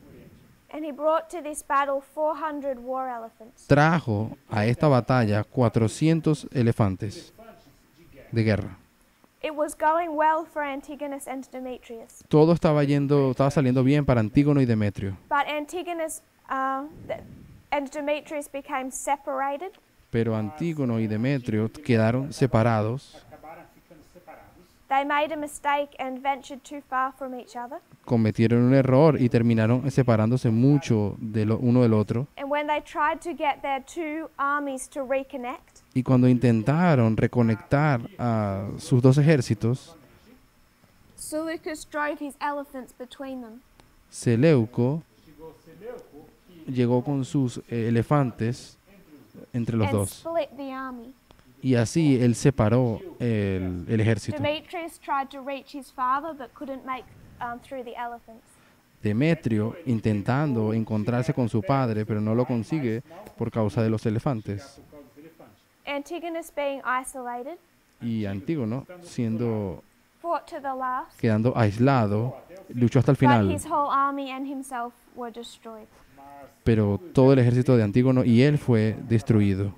no Oriente. and he brought to this battle 400 war elephants. trajo a esta batalla 400 elefantes de guerra. It was going well for Antigonus and Demetrius, Todo estaba saliendo bien para Antígono y Demetrio, but Antigonus and Demetrius became separated, pero Antígono y Demetrio quedaron separados, Acabaram ficando separados. they made a mistake and ventured too far from each other, cometieron un error y terminaron separándose mucho uno del otro. and when they tried to get their two armies to reconnect, Y cuando intentaron reconectar a sus dos ejércitos, Seleucus drove his elephants between them. Seleuco Chegou Seleuco, que llegó con sus elefantes entre los and dos. split the army. Y así él separó el ejército. Demetrius tried to reach his father but couldn't make through the elephants. Demetrio intentando encontrarse con su padre, pero no lo consigue por causa de los elefantes. por causa dos elefantes. Antigonus, being isolated, Y Antígono, fought to the last, quedando aislado, luchó hasta el but final. his whole army and himself were destroyed. Pero todo el ejército de Antígono y él fue destruido.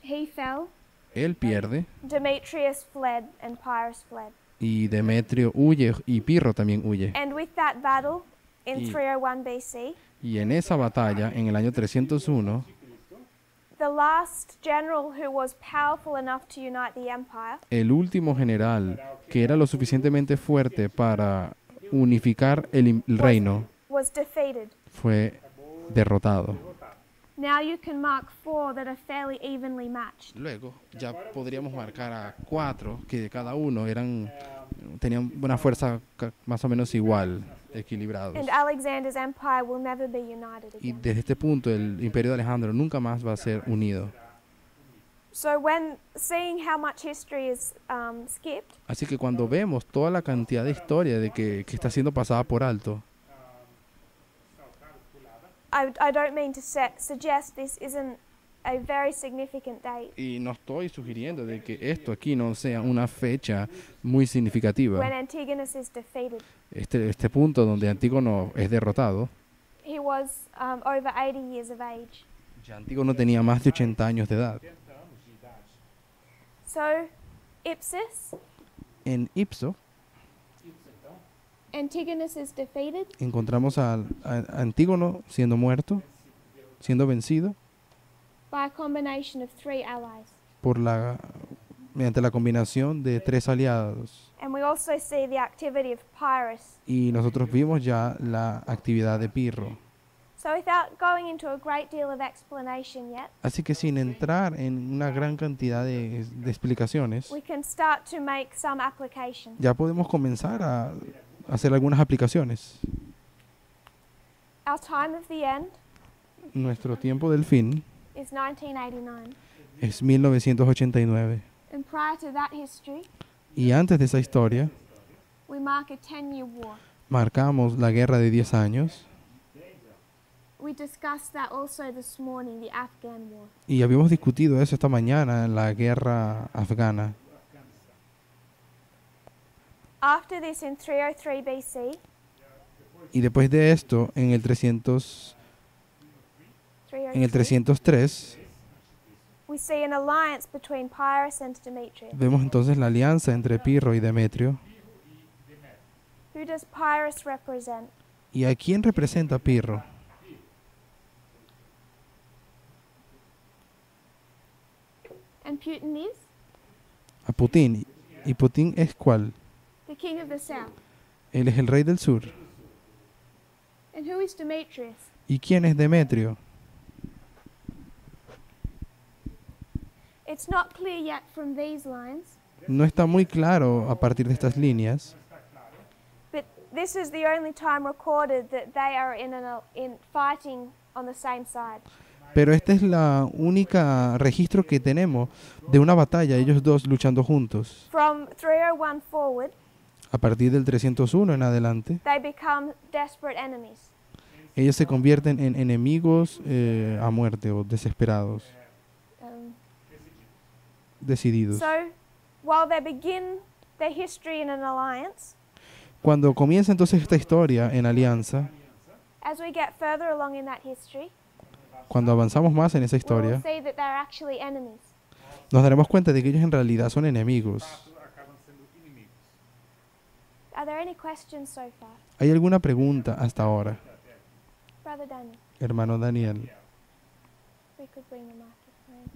He fell, Él pierde Demetrius fled, and Pyrrhus fled. y Demetrio huye y Pirro también huye. And with that battle, in Y- 301 BC, Y en esa batalla, en el año 301, the last general who was powerful enough to unite the empire el último general que era lo suficientemente fuerte para unificar el reino was defeated. fue derrotado. Now you can mark 4 that are fairly evenly matched. Luego ya podríamos marcar a 4 que de cada uno tenían una fuerza más o menos igual, equilibrados. And Alexander's empire will never be united Y again. desde este punto el imperio de Alejandro nunca más va a ser unido. So when seeing how much history is skipped, Así que cuando vemos toda la cantidad de historia de que está siendo pasada por alto, I don't mean to suggest this isn't a very significant date. y no estoy sugiriendo de que esto aquí no sea una fecha muy significativa, When Antigonus is defeated, este punto donde Antígono es derrotado, he was over 80 years of age. ya Antígono tenía más de 80 años de edad. 80 anos de idade. So, Ipsus, En Ipso Isso, então, Antigonus is defeated, encontramos a Antígono siendo muerto, siendo vencido by a combination of 3 allies. mediante la combinación de 3 aliados. And we also see the activity of Pyrrhus. Y nosotros vimos ya la actividad de Pirro. So without going into a great deal of explanation yet, Así que sin entrar en una gran cantidad de explicaciones, we can start to make some applications. ya podemos comenzar a hacer algunas aplicaciones. Our time of the end Nuestro tiempo del fin is 1989. es 1989. And prior to that history, Y antes de esa historia, we mark a 10-year war. marcamos la guerra de 10 años. We discussed that also this morning, the Afghan war. Y habíamos discutido eso esta mañana en la guerra afgana. After this, in 303 BC, Y después de esto, en el 303, we see an alliance between Pyrrhus and Demetrius. vemos entonces la alianza entre Pirro y Demetrio. Who does Pyrrhus represent? ¿Y a quién representa Pirro? And Putin is A Putin. ¿Y Putin es cuál? the king of the south. Él es el rey del sur. And who is Demetrius? ¿Y quién es Demetrio? It's not clear yet from these lines, No está muy claro a partir de estas líneas, but this is the only time recorded that they are in fighting on the same side. pero este es la única registro que tenemos de una batalla, ellos dos luchando juntos. From 301 forward, A partir del 301 en adelante, they become desperate enemies. ellos se convierten en enemigos a muerte o desesperados, Um, decididos. so while they begin their history in an alliance, Cuando comienza entonces esta historia en alianza, as we get further along in that history, cuando avanzamos más en esa we will historia, see that they're actually enemies. nos daremos cuenta de que ellos en realidad son enemigos. Acabam sendo inimigos. Are there any questions so far? ¿Hay alguna pregunta hasta ahora, Brother Daniel, hermano Daniel? we could bring the microphone.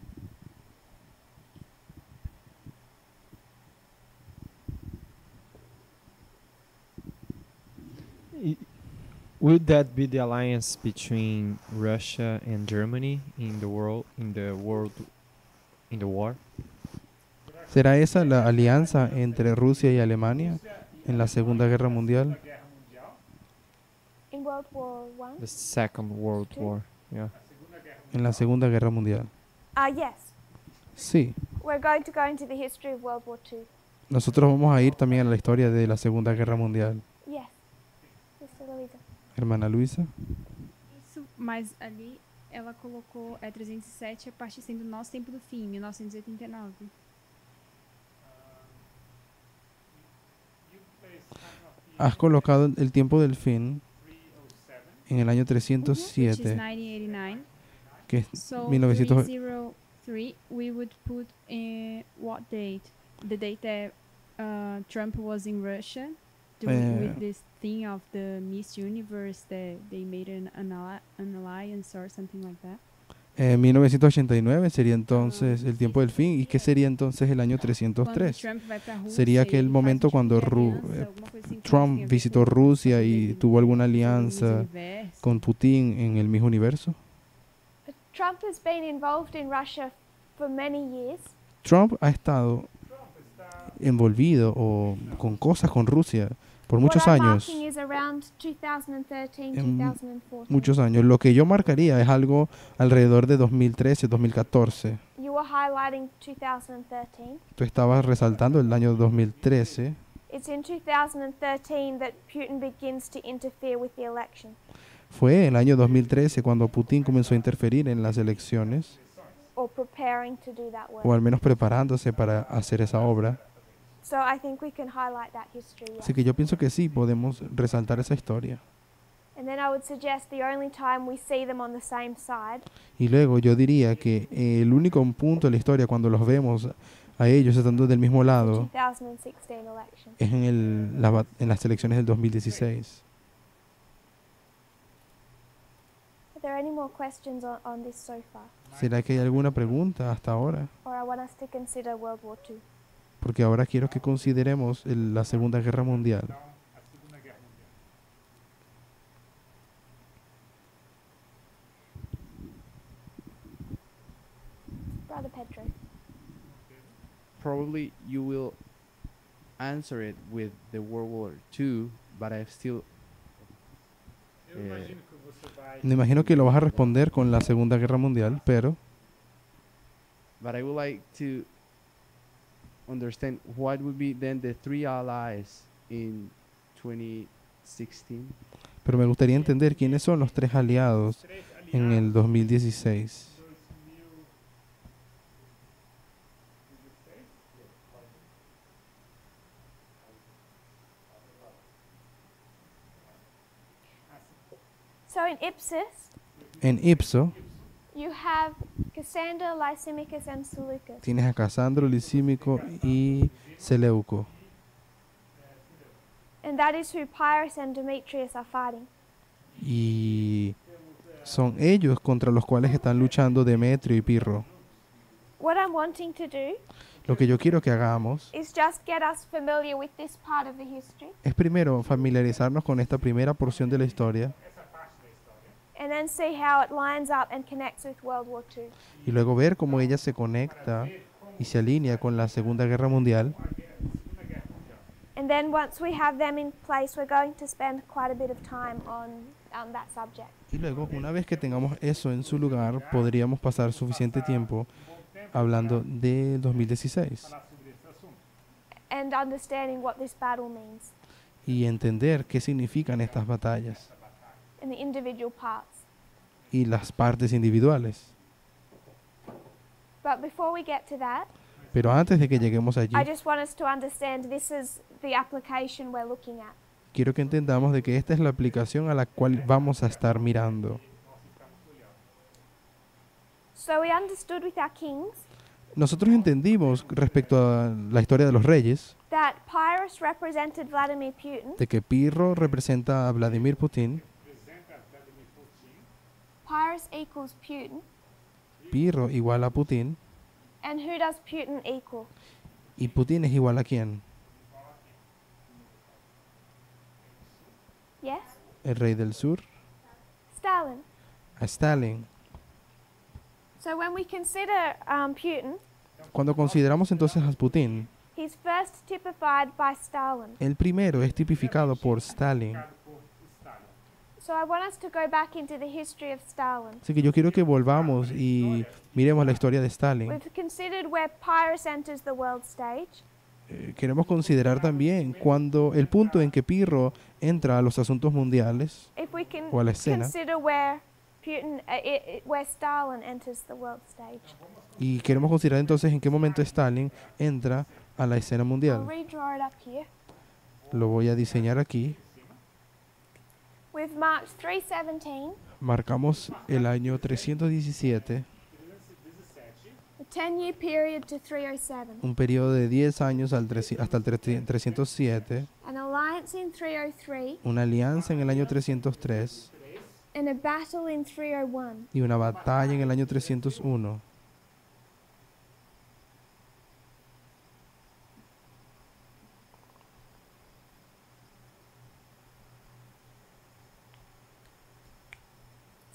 Would that be the alliance between Russia and Germany in the war? ¿Será esa la alianza entre Rusia y Alemania en la Segunda Guerra Mundial? Guerra Mundial, In World War One? The Second World War. Yeah. a Segunda Guerra Mundial. En la Segunda Guerra Mundial. Yes. Sí. We're going to go into the history of World War II. Nosotros vamos a ir también a la historia de la Segunda Guerra Mundial. Yes. Sister Louisa. Hermana Luisa. Isso, mas ali ela colocou 307 a partir sendo o nosso tempo do fim, 1989. Has colocado el tiempo del fin en el año Which is 307, 1989. que es So 1900. 303, we would put what date? The date that Trump was in Russia, with this thing of the Miss Universe that they made an alliance or something like that. 1989 sería entonces el tiempo del fin. ¿Y qué sería entonces el año Quando 303? Trump vai pra Rússia Sería e aquel faz momento um tipo cuando de aliança, alguma coisa assim que Trump tem a ver visitó com Rusia y Miss tuvo alguna Miss alianza Universo. con Putin en el mismo universo. Trump has been involved in Russia for many years. Trump ha estado envolvido o con cosas con Rusia por muchos What I'm años. marking is around 2013, En 2014. Muchos años. Lo que yo marcaría es algo alrededor de 2013, 2014. You were highlighting 2013. Tú estabas resaltando el año 2013. It's in 2013 that Putin begins to interfere with the election. Fue el año 2013 cuando Putin comenzó a interferir en las elecciones, Or preparing to do that work. o al menos preparándose para hacer esa obra. So I think we can highlight that history. Yes. Así que yo pienso que sí, podemos resaltar esa historia. And then I would suggest the only time we see them on the same side Y luego yo diría que el único punto de la historia cuando los vemos a ellos estando del mismo is the lado 2016 election. es en las elecciones del 2016. Are there any more questions on this so far? ¿Será que hay alguna pregunta hasta ahora? Or I want us to consider World War II. Porque ahora quiero que consideremos la Segunda Guerra Mundial. Então, a Segunda Guerra Mundial. Brother Pedro. Probably you will answer it with the World War II, but I still Eu imagino que você vai. Me imagino que lo vas a responder con la Segunda Guerra Mundial, pero but I would like to understand what would be then the three allies in 2016. me gustaría entender quiénes son los tres aliados Três en aliados. el 2016. 2016. So in Ipsus, En Ipso you have Cassander, Lysimachus, and Seleucus. tienes a Casandro, Lisímico y Seleuco. And that is who Pyrrhus and Demetrius are fighting. Y son ellos contra los cuales están luchando Demetrio y Pirro. What I'm wanting to do Lo que yo quiero que hagamos is just get us familiar with this part of the history es primero familiarizarnos con esta primera porción de la historia and then see how it lines up and connects with World War II. y luego ver cómo ella se conecta y se alinea con la Segunda Guerra Mundial. And then once we have them in place, we're going to spend quite a bit of time on that subject. Y luego, una vez que tengamos eso en su lugar, podríamos pasar suficiente tiempo hablando de 2016 Falar sobre esse assunto. And understanding what this battle means y entender qué significan estas batallas and the individual parts. y las partes individuales. But before we get to that, Pero antes de que lleguemos allí, I just want us to understand this is the application we're looking at. quiero que entendamos de que esta es la aplicación a la cual vamos a estar mirando. So we understood with our kings Nosotros entendimos respecto a la historia de los reyes that Pyrrhus represented Vladimir Putin. de que Pirro representa a Vladimir Putin, Pyrrhus equals Putin. Pirro igual a Putin, And who does Putin equal? y Putin es igual a quién? Yes? El rey del sur, Stalin. a Stalin. So when we consider Putin, Cuando consideramos entonces a Putin, he's first typified by Stalin. el primero es tipificado por Stalin. So I want us to go back into the history of Stalin. Así que yo quiero que volvamos y miremos la historia de Stalin. We've considered where Pyrrhus enters the world stage. Queremos considerar también cuando el punto en que Pirro entra a los asuntos mundiales If we can o a la escena, consider where Putin, where Stalin enters the world stage. y queremos considerar entonces en qué momento Stalin entra a la escena I'll mundial. redraw it up here. Lo voy a diseñar aquí. We've marked 317, Marcamos el año 317, a 10-year period to 307, un periodo de 10 años hasta el 307, an alliance in 303, una alianza en el año 303 and a battle in 301. y una batalla en el año 301.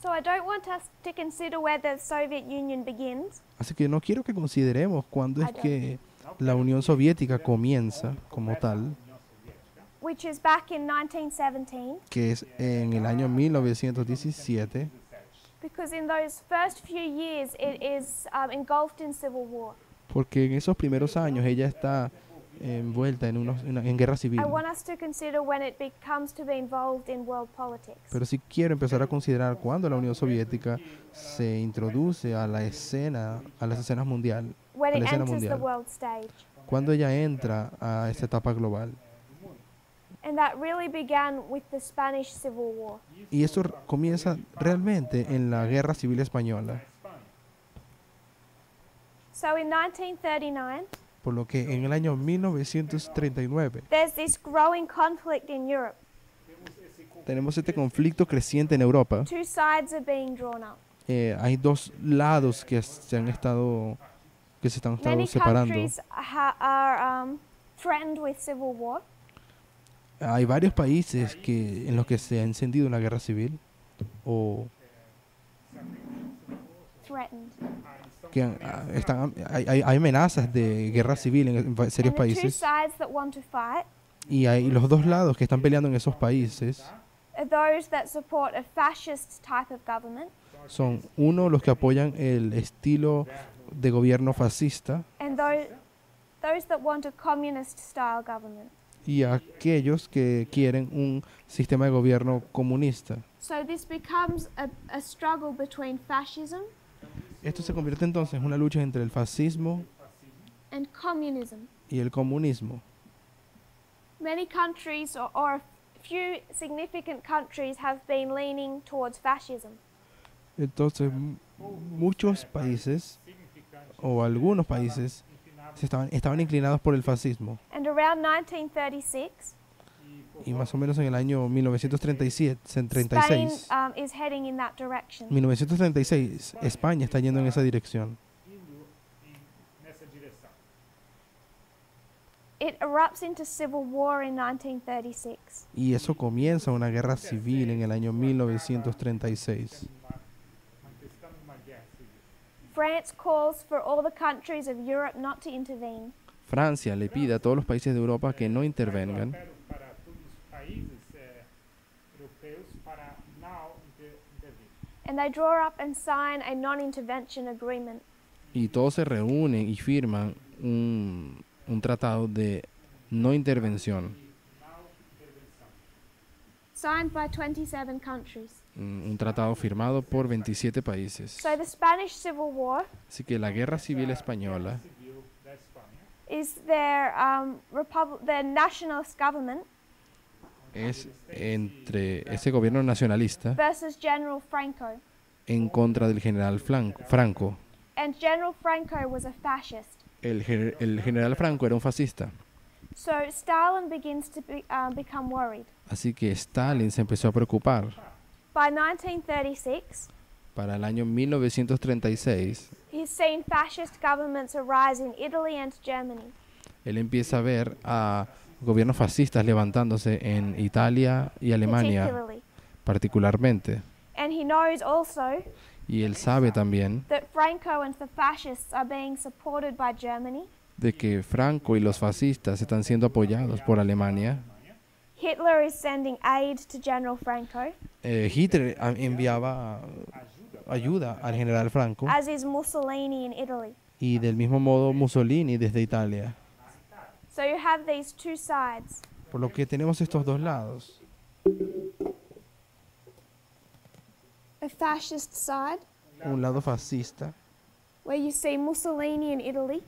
So I don't want us to consider where the Soviet Union begins, Así que no quiero que consideremos cuándo es que la Unión Soviética comienza como tal, which is back in 1917, que es en el año 1917, because in those first few years it is engulfed in civil war. porque en esos primeros años ella está envuelta en guerra civil. I want us to consider when it becomes to be involved in world politics. Pero sí quiero empezar a considerar cuándo la Unión Soviética se introduce a las escenas mundiales, When a it la escena enters the mundial, world stage. cuando ella entra a esta etapa global. And that really began with the Spanish Civil War. Y eso comienza realmente en la Guerra Civil Española, So in 1939, por lo que en el año 1939 there's this growing conflict in Europe. tenemos este conflicto creciente en Europa. Two sides are being drawn up. Hay dos lados que se han estado Many separando. countries are threatened with civil war. Hay varios países en los que se ha encendido una guerra civil o Threatened. que hay amenazas de guerra civil en varios And the two países, sides that want to fight y hay los dos lados que están peleando en esos países. are those that support a fascist type of government Son los que apoyan el estilo de gobierno fascista and those that want a communist style government. y aquellos que quieren un sistema de gobierno comunista. So this becomes a struggle between fascism Esto se convierte entonces en una lucha entre el fascismo and communism. y el comunismo. Many countries or a few significant countries have been leaning towards fascism. Entonces, muchos países o algunos países estaban inclinados por el fascismo. And around 1936, Y más o menos en el año Spain 1936, is heading in that direction. 1936, España está yendo en esa dirección. Nessa direção. It erupts into civil war in 1936. Y eso comienza una guerra civil en el año 1936. Manifestando uma guerra civil. France calls for all the countries of Europe not to intervene. Francia le pide a todos los países de Europa que no intervengan Apelo para todos os países europeus para não intervir. And they draw up and sign a non-intervention agreement. y todos se reúnen y firman un tratado de no intervención, Signed by 27 countries. un tratado firmado por 27 países. So the Spanish Civil War Así que la Guerra Civil Española Civil da Espanha is their their nationalist government es entre ese gobierno nacionalista versus General Franco. en contra del general Franco. And General Franco was a fascist. El general Franco era un fascista. So Stalin begins to become worried. Así que Stalin se empezó a preocupar. By 1936, Para el año 1936, he's seen fascist governments arise in Italy and Germany. él empieza a ver a gobiernos fascistas levantándose en Italia y Alemania Particularly. particularmente. And he knows also Y él sabe también that Franco and the fascists are being supported by Germany. de que Franco y los fascistas están siendo apoyados por Alemania. Hitler is sending aid to General Franco, Hitler enviaba ayuda al general Franco as is Mussolini in Italy. y del mismo modo Mussolini desde Italia. So you have these two sides. Por lo que tenemos estos dos lados. A fascist side, Un lado fascista, where you see Mussolini in Italy,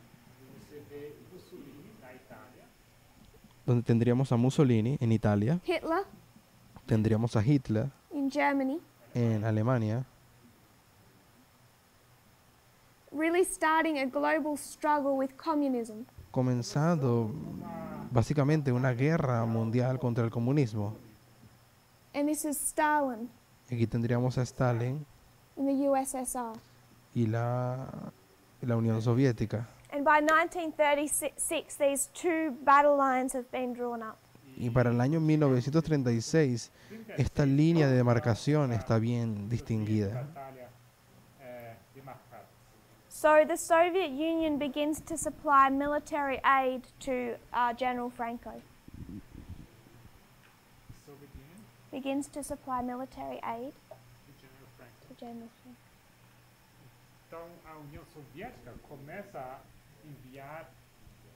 Você vê Mussolini na Itália, donde tendríamos a Mussolini en Italia, Hitler tendríamos a Hitler in Germany, en Alemania, really starting a global struggle with communism. comenzando básicamente una guerra mundial contra el comunismo. And this is Stalin Aquí tendríamos a Stalin in the USSR. y la Unión Soviética. And by 1936, these two battle lines have been drawn up. Y para el año 1936, esta línea de demarcación está bien distinguida. batalha demarcada. So the Soviet Union begins to supply military aid to General Franco. Soviet Union Begins to supply military aid e General Franco. to General Franco. Então, a União Soviética começa a enviar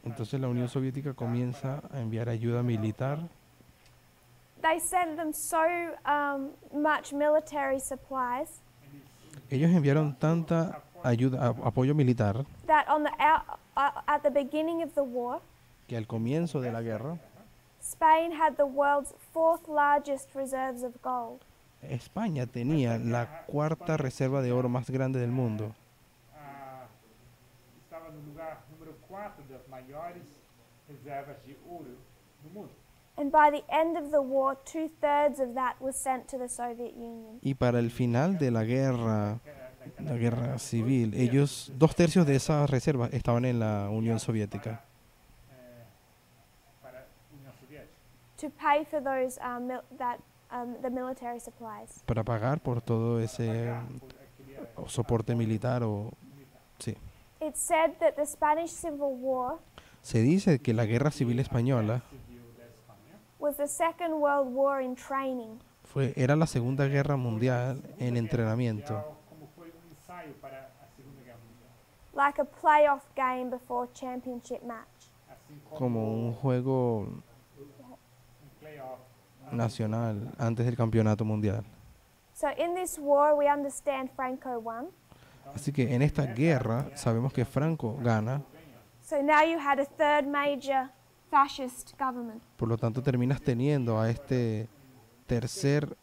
Entonces la Unión Soviética comienza a enviar ayuda militar. They sent them so much military supplies Ellos enviaron tanta ayuda, apoyo militar, that at the beginning of the war, que al comienzo de la guerra, Spain had the world's fourth largest reserves of gold. España tenía la cuarta reserva de oro más grande del mundo. estava no lugar número 4 das maiores reservas de ouro do mundo. And by the end of the war, 2/3 of that was sent to the Soviet Union. Y para el final de la guerra civil, ellos, 2/3 de esas reservas estaban en la Unión Soviética. Para a União Soviética. To pay for those the military supplies. Para pagar por todo ese Por aquele soporte militar o sí. It's said that the Spanish Civil War Se dice que la guerra civil española civil da Espanha was the second world war in training. era la Segunda Guerra Mundial en entrenamiento, como foi ensaio para a Segunda Guerra Mundial. Like a playoff game before championship match. Assim como un juego playoff. nacional antes del campeonato mundial. So in this war, we understand Franco won. Así que en esta guerra sabemos que Franco gana, So now you had a third major fascist government. por lo tanto terminas teniendo a este tercer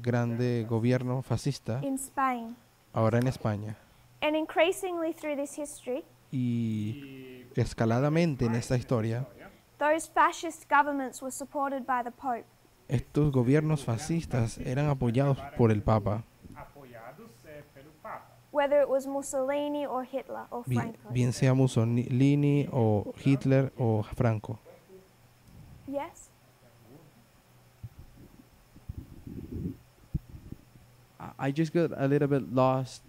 grande gobierno fascista In Spain. ahora en España. And increasingly through this history, Y escaladamente en esta historia, those fascist governments were supported by the Pope. estos gobiernos fascistas eran apoyados por el Papa, Apoiados pelo Papa. Whether it was Mussolini or Hitler or Franco. bien sea Mussolini o Hitler o Franco. Yes? I just got a little bit lost.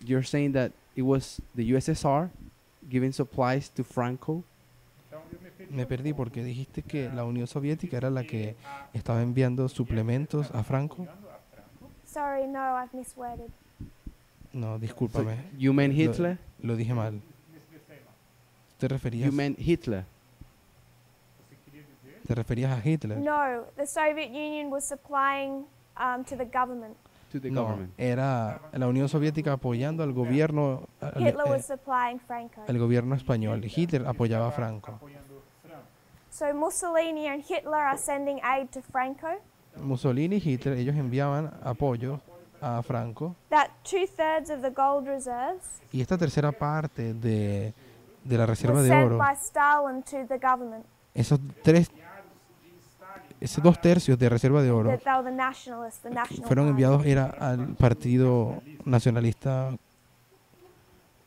You're saying that it was the USSR giving supplies to Franco? Então eu me perdi. Me perdí porque dijiste que la Unión Soviética era la que estaba enviando suplementos a Franco. Sorry, no, I've misworded. No, So discúlpame, you meant Hitler? lo dije mal. Me expressei mal. ¿Te referías, You meant Hitler? Você queria dizer? te referías a Hitler? No, the Soviet Union was supplying to the government. to the No, government. era la Unión Soviética apoyando al gobierno, Hitler was supplying Franco. al gobierno español. Hitler apoyaba a Franco. apoiando Franco. So Mussolini and Hitler are sending aid to Franco. Mussolini y Hitler, ellos enviaban apoyo a Franco. That 2/3 of the gold reserves Y esta tercera parte de la reserva was de sent oro, by Stalin to the government. esos 2/3 de reserva de oro That they were the nationalists, the National fueron Party. enviados era al Partido Nacionalista,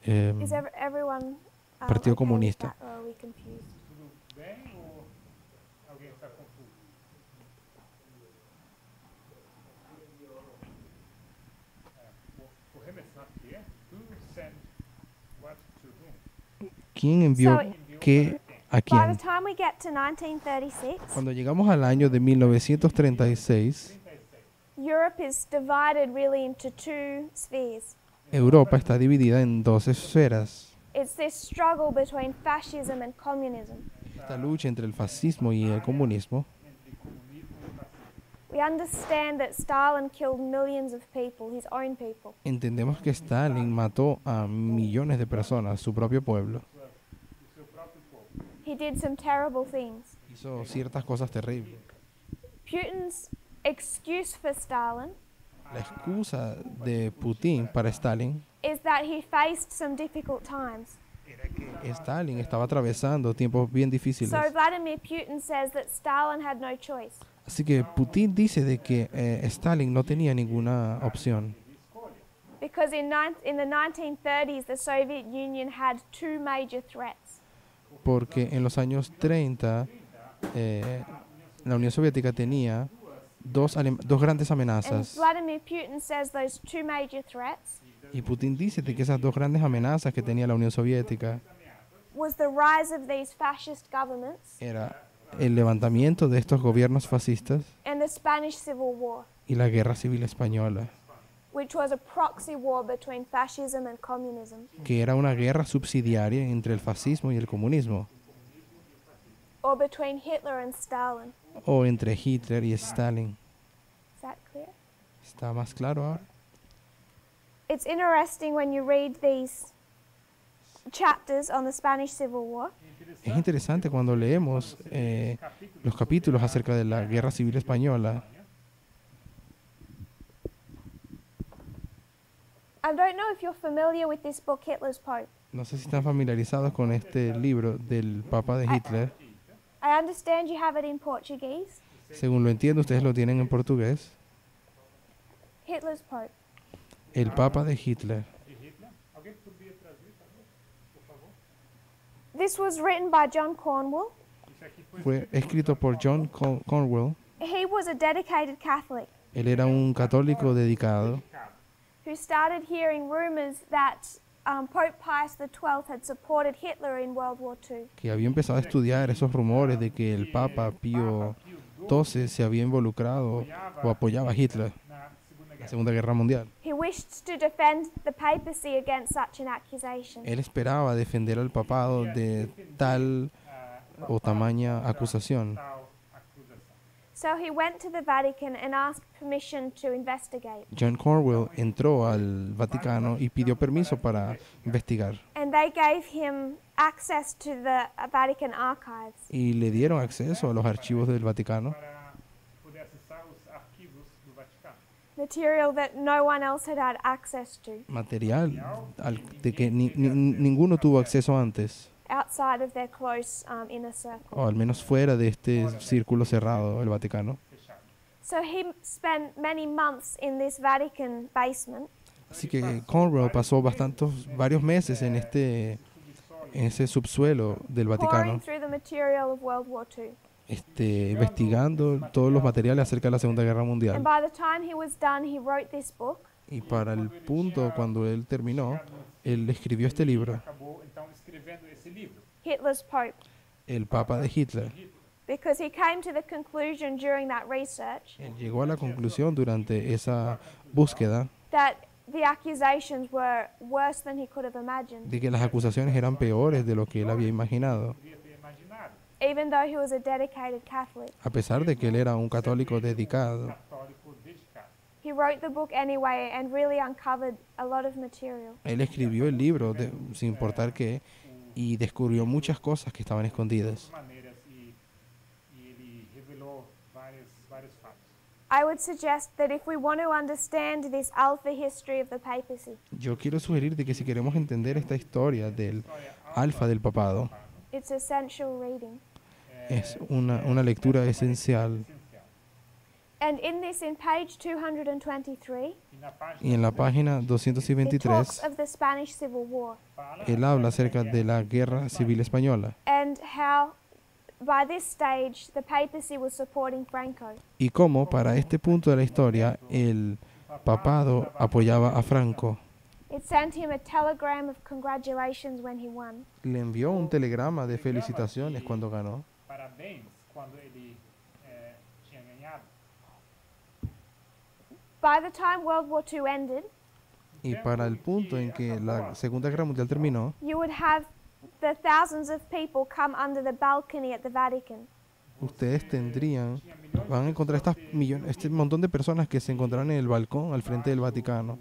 Is everyone Partido okay with Comunista. that, or are we confused? Tudo bem ou alguém está confuso? O remessar que é? Who sent what to whom? ¿quién envió So- qué a By the quién? time we get to 1936, Cuando llegamos al año de 1936, Europe is divided really into two spheres. Europa está dividida en dos esferas. It's this struggle between fascism and communism. Esta lucha entre el fascismo y el comunismo. We understand that Stalin killed millions of people, his own people. Entendemos que Stalin mató a millones de personas, su propio pueblo. He did some terrible things. Hizo ciertas cosas terribles. Putin's excuse for Stalin La excusa de Putin para Stalin is that he faced some difficult times. Stalin estaba atravesando tiempos bien difíciles. So Vladimir Putin says that Stalin had no choice. Así que Putin dice de que Stalin no tenía ninguna opción. Because in the 1930s, the Soviet Union had two major threats. Porque en los años 30 la Unión Soviética tenía dos grandes And amenazas. Vladimir Putin says those two major threats Y Putin dice de que esas dos grandes amenazas que tenía la Unión Soviética was the rise of these fascist governments era el levantamiento de estos gobiernos fascistas and the Spanish Civil War, y la Guerra Civil Española, which was a proxy war between fascism and communism, que era una guerra subsidiaria entre el fascismo y el comunismo, or between Hitler and Stalin. o entre Hitler y Stalin. Is that clear? ¿Está más claro ahora? It's interesting when you read these chapters on the Spanish Civil War. Es interesante cuando leemos los capítulos acerca de la Guerra Civil Española. I don't know if you're familiar with this book, Hitler's Pope. No sé si están familiarizados con este libro del Papa de Hitler. I understand you have it in Portuguese. Según lo entiendo, ustedes lo tienen en portugués. Hitler's Pope. El Papa de Hitler. De Hitler. Alguém poderia trazer, por favor? This was written by John Cornwell. Isso aqui foi Fue escrito por John Cornwell. He was a dedicated Catholic Él era un católico dedicado who started hearing rumors that Pope Pius XII had supported Hitler in World War II. que había empezado a estudiar esos rumores de que el Papa Pío XII se había involucrado o apoyaba a Hitler na Segunda en la Guerra. Segunda Guerra Mundial. He wished to defend the papacy against such an accusation. Él esperaba defender al papado de tal o tamaña acusación. Tal acusação. So he went to the Vatican and asked permission to investigate. John Cornwell entró al Vaticano y pidió permiso para investigar. And they gave him access to the Vatican archives. Y le dieron acceso a los archivos del Vaticano, Para poder acessar os arquivos do Vaticano. Material that no one else had had access to material de que ninguno tuvo acceso antes, outside of their close inner circle. o al menos fuera de este círculo cerrado, el Vaticano. So he spent many months in this Vatican basement, Así que Cornwell pasó varios meses en ese subsuelo del pouring Vaticano, through the material of World War II. investigando todos los materiales acerca de la Segunda Guerra And Mundial. by the time he was done, he wrote this book, Y para el punto cuando él terminó, él escribió este libro, Acabou então escrevendo esse livro. Hitler's Pope, El Papa de Hitler. because he came to the conclusion during that research Él llegó a la conclusión durante esa búsqueda that the accusations were worse than he could have imagined, de que las acusaciones eran peores de lo que él había imaginado, Poderia ter imaginado. even though he was a dedicated Catholic. a pesar de que él era un católico dedicado. Católico dedicado. He wrote the book anyway and really uncovered a lot of material. Él escribió el libro sin importar qué y descubrió muchas cosas que estaban escondidas. maneiras e ele revelou vários fatos. I would suggest that if we want to understand this alpha history of the papacy, Yo quiero sugerir de que si queremos entender esta historia del alfa del papado, it's essential reading. es una lectura esencial. And in this, in page 223, E na página Y en la página it 223, talks of the Spanish Civil War fala él habla acerca de la Guerra Civil Española and how by this stage the papacy was supporting Franco. y cómo para este punto de la historia el papado apoyaba a Franco. It sent him a telegram of congratulations when he won. Le envió un telegrama de felicitaciones cuando ganó. parabéns quando ele tinha ganhado. By the time World War II ended, Y para el punto en que la Segunda Guerra Mundial terminó, you would have the thousands of people come under the balcony at the Vatican. ustedes van a encontrar este montón de personas que se encontraron en el balcón al frente del Vaticano,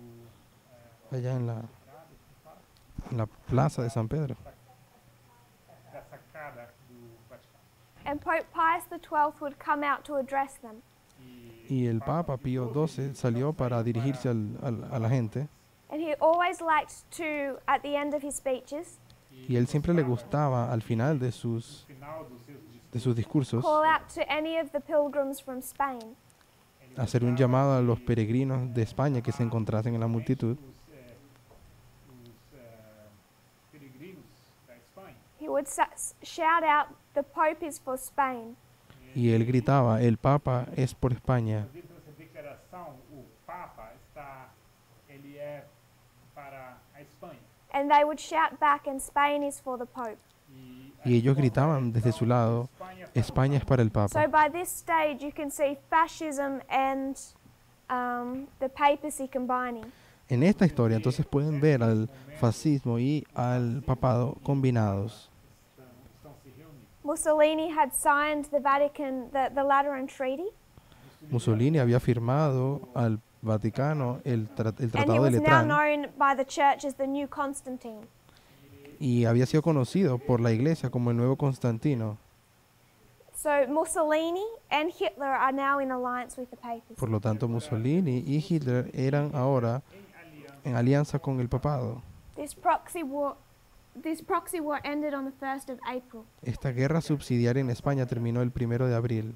allá en la plaza de San Pedro. Da sacada do Vaticano. And Pope Pius XII would come out to address them. Y el Papa Pío XII salió para dirigirse a la gente, And he always liked to, at the end of his speeches, y él siempre le gustaba al final de sus Final dos seus discursos call out to any of the pilgrims from Spain. hacer un llamado a los peregrinos de España que se encontrasen en la multitud. peregrinos da Espanha. He would shout out, "The Pope is for Spain." Y él gritaba, el Papa es por España. Inclusive nessa declaração, o Papa ele é para a Espanha. And they would shout back, "And Spain is for the Pope." E Y ellos gritaban desde su lado, España es para el So Papa. by this stage, you can see fascism and the papacy combining. En esta historia entonces pueden ver al fascismo y al papado combinados. estão se reunindo. Mussolini had signed the the Lateran Treaty, Mussolini había firmado al Vaticano el and he Tratado de was now Letrán known by the church as the new Constantine. y había sido conocido por la iglesia como el nuevo Constantino. So Mussolini and Hitler are now in alliance with the papacy. Por lo tanto, Mussolini y Hitler eran ahora en alianza con el papado. This proxy war ended on the 1st of April. Esta guerra subsidiaria en España terminó el 1 de abril.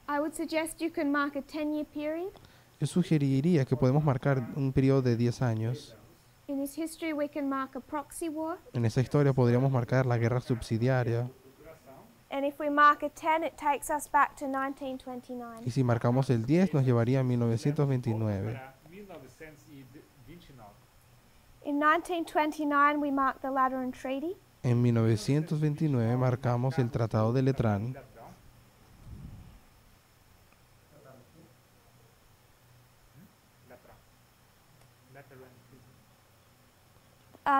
I would suggest you can mark a 10-year period. Yo sugeriría que podemos marcar un periodo de 10 años. In this history, we can mark a proxy war. En esa historia podríamos marcar la guerra subsidiaria. And if we mark a 10, it takes us back to 1929. Y si marcamos el 10 nos llevaría a 1929. Para 1929. In 1929, we mark the Lateran Treaty. En 1929 marcamos el Tratado de Letrán.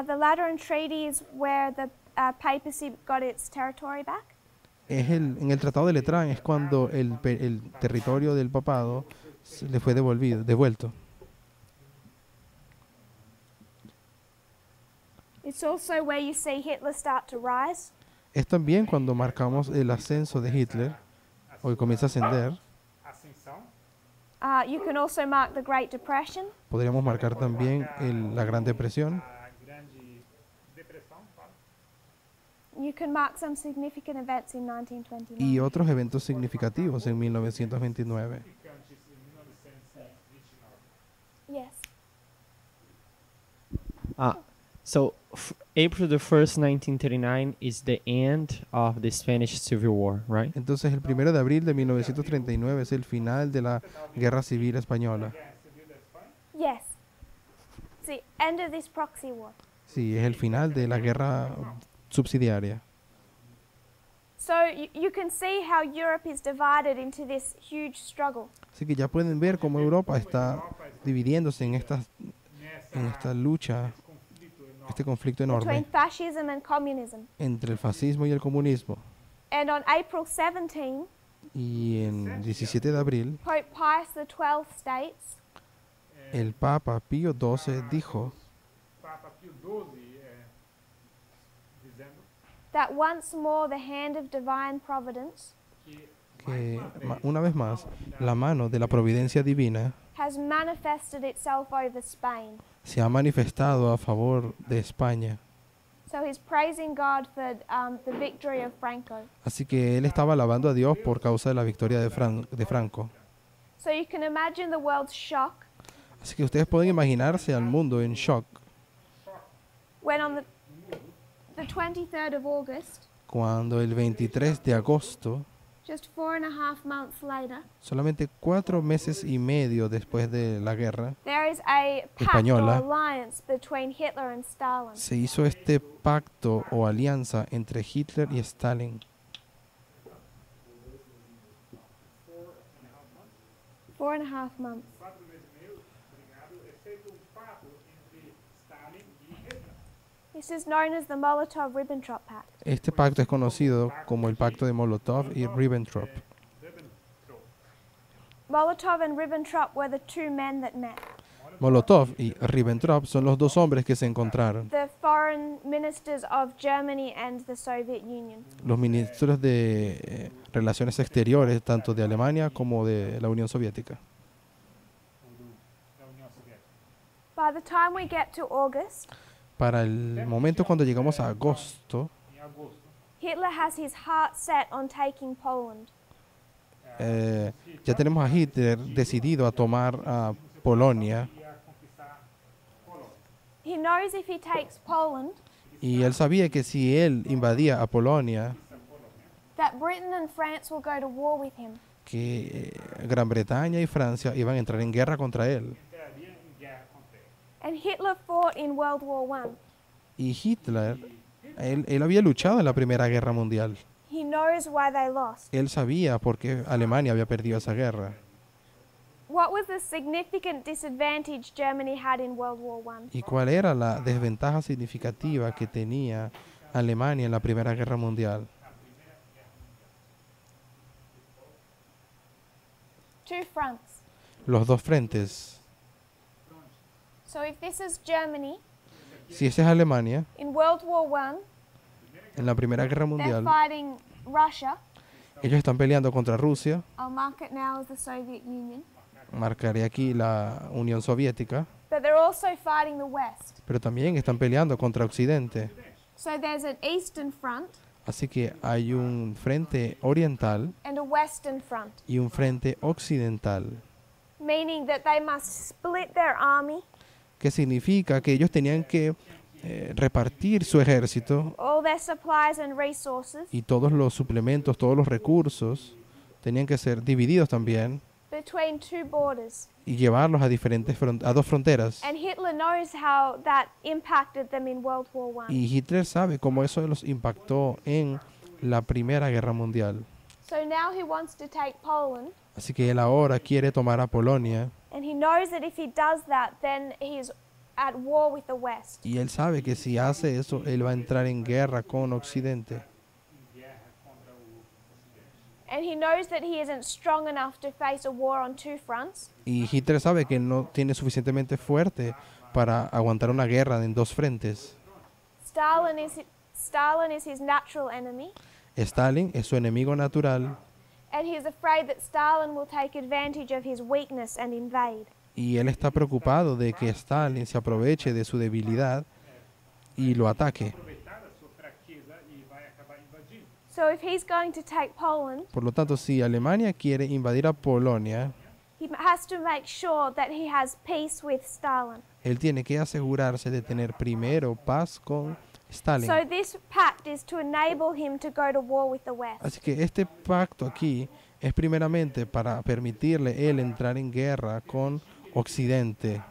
The Lateran Treaty is where the papacy got its territory back. En el Tratado de Letrán es cuando el territorio del papado le fue devuelto. It's also where you see Hitler start to rise. Es también cuando marcamos el ascenso de Hitler, o que comienza a ascender. Ascensão. You can also mark the Great Depression. Podríamos marcar también la Gran Depresión. A Grande Depressão. Fala. You can mark some significant events in 1929. Y otros eventos significativos en 1929. Picantes em 1929. Yes. So April the 1st, 1939 is the end of the Spanish Civil War, right? Entonces el 1 de abril de 1939 es el final de la Guerra Civil Española. Yes. It's the end of this proxy war. Sí, es el final de la guerra subsidiaria. So you can see how Europe is divided into this huge struggle. Así que ya pueden ver cómo Europa está dividiéndose en esta lucha, este conflicto Between enorme fascism and communism. entre el fascismo y el comunismo. And on April 17, Y en 17 de abril, Pope Pius XII states el Papa Pío XII dijo Papa Pio XII dizendo that once more the hand of divine providence que que una vez más la mano de la providencia divina has manifested itself over Spain. se ha manifestado a favor de España. So he's praising God for the victory of Franco. Así que él estaba alabando a Dios por causa de la victoria de Franco. So you can imagine the world's shock Así que ustedes pueden imaginarse al mundo en shock when on the 23rd of August, cuando el 23 de agosto, just 4.5 months later, solamente 4 meses y medio después de la guerra, there is a pact or Española. alliance between Hitler and Stalin. se hizo este pacto o alianza entre Hitler y Stalin. 4.5 months. 4 meses e meio, obrigado, é feito fato entre Stalin e Hitler. This is known as the Molotov-Ribbentrop Pact. Este pacto es conocido como el pacto de Molotov y Ribbentrop. Ribbentrop. Molotov and Ribbentrop were the two men that met. Molotov y Ribbentrop son los dos hombres que se encontraron, The foreign ministers of Germany and the Soviet Union. los ministros de Relaciones Exteriores, tanto de Alemania como de la Unión Soviética. Da União Soviética. By the time we get to August, Para el momento cuando llegamos a agosto, Em agosto, Hitler has his heart set on taking Poland. ya tenemos a Hitler decidido a tomar a Polonia, ia conquistar Polônia. He knows if he takes Poland, y él sabía que si él invadía a Polonia, that Britain and France will go to war with him. que Gran Bretaña y Francia iban a entrar en guerra contra él. Entraria em guerra contra ele. And Hitler fought in World War I. Y Hitler, él había luchado en la Primera Guerra Mundial. He knows why they lost. Él sabía por qué Alemania había perdido esa guerra. What was the significant disadvantage Germany had in World War I? ¿Y cuál era la desventaja significativa que tenía Alemania en la Primera Guerra Mundial? Two fronts. Los dos frentes. So if this is Germany Si esa es Alemania, in World War I, en la Primera Guerra they're Mundial, fighting Russia. ellos están peleando contra Rusia. I'll mark it now as the Soviet Union. Marcaré aquí la Unión Soviética, But they're also fighting the West. pero también están peleando contra Occidente. So there's an Eastern front Así que hay un frente oriental and a Western front, y un frente occidental, meaning that they must split their army, que significa que ellos tenían que repartir su ejército all their supplies and resources y todos los suplementos, todos los recursos tenían que ser divididos también between two borders. y llevarlos a diferentes a dos fronteras. And Hitler knows how that impacted them in World War I. Y Hitler sabe cómo eso los impactó en la Primera Guerra Mundial. So now he wants to take Poland, Así que él ahora quiere tomar a Polonia and he knows that if he does that, then he's at war with the West. y él sabe que si hace eso, él va a entrar en guerra con Occidente. And he knows that he isn't strong enough to face a war on two fronts. Y Hitler sabe que no tiene suficientemente fuerte para aguantar una guerra en dos frentes. Stalin is his natural enemy, Stalin es su enemigo natural and he's afraid that Stalin will take advantage of his weakness and invade. y él está preocupado de que Stalin se aproveche de su debilidad y lo ataque. Aproveitar a sua fraqueza e vai acabar invadindo. So if he's going to take Poland, Por lo tanto, si Alemania quiere invadir a Polonia, he has to make sure that he has peace with Stalin. él tiene que asegurarse de tener primero paz con Stalin. So this pact is to enable him to go to war with the West. Así que este pacto aquí es primeramente para permitirle él entrar en guerra con Occidente.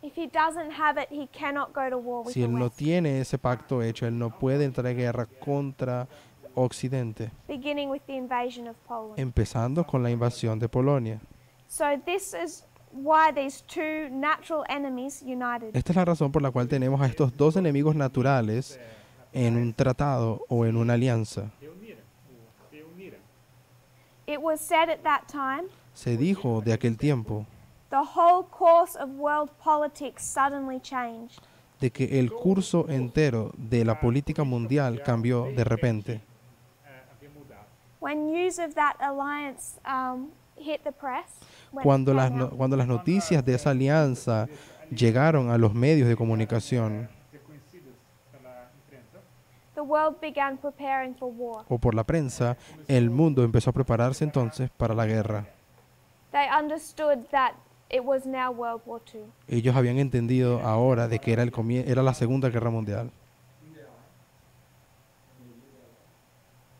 If he doesn't have it, he cannot go to war with Si the él no West, tiene ese pacto hecho, él no puede entrar en guerra contra Occidente, beginning with the invasion of Poland. empezando con la invasión de Polonia. So this is why these two natural enemies united. Esta es la razón por la cual tenemos a estos dos enemigos naturales en un tratado o en una alianza. Reuniram. It was said at that time, Se dijo de aquel tiempo the whole course of world politics suddenly changed. de que el curso entero de la política mundial cambió de repente. Havia mudado. When news of that alliance hit the press, when it Cuando las, came no- out, cuando las noticias de esa alianza llegaron a los medios de comunicación Reconhecidas pela imprensa, the world began preparing for war. o por la prensa, el mundo empezó a prepararse entonces para la guerra. They understood that it was now World War II. Ellos habían entendido ahora de que era la Segunda Guerra Mundial.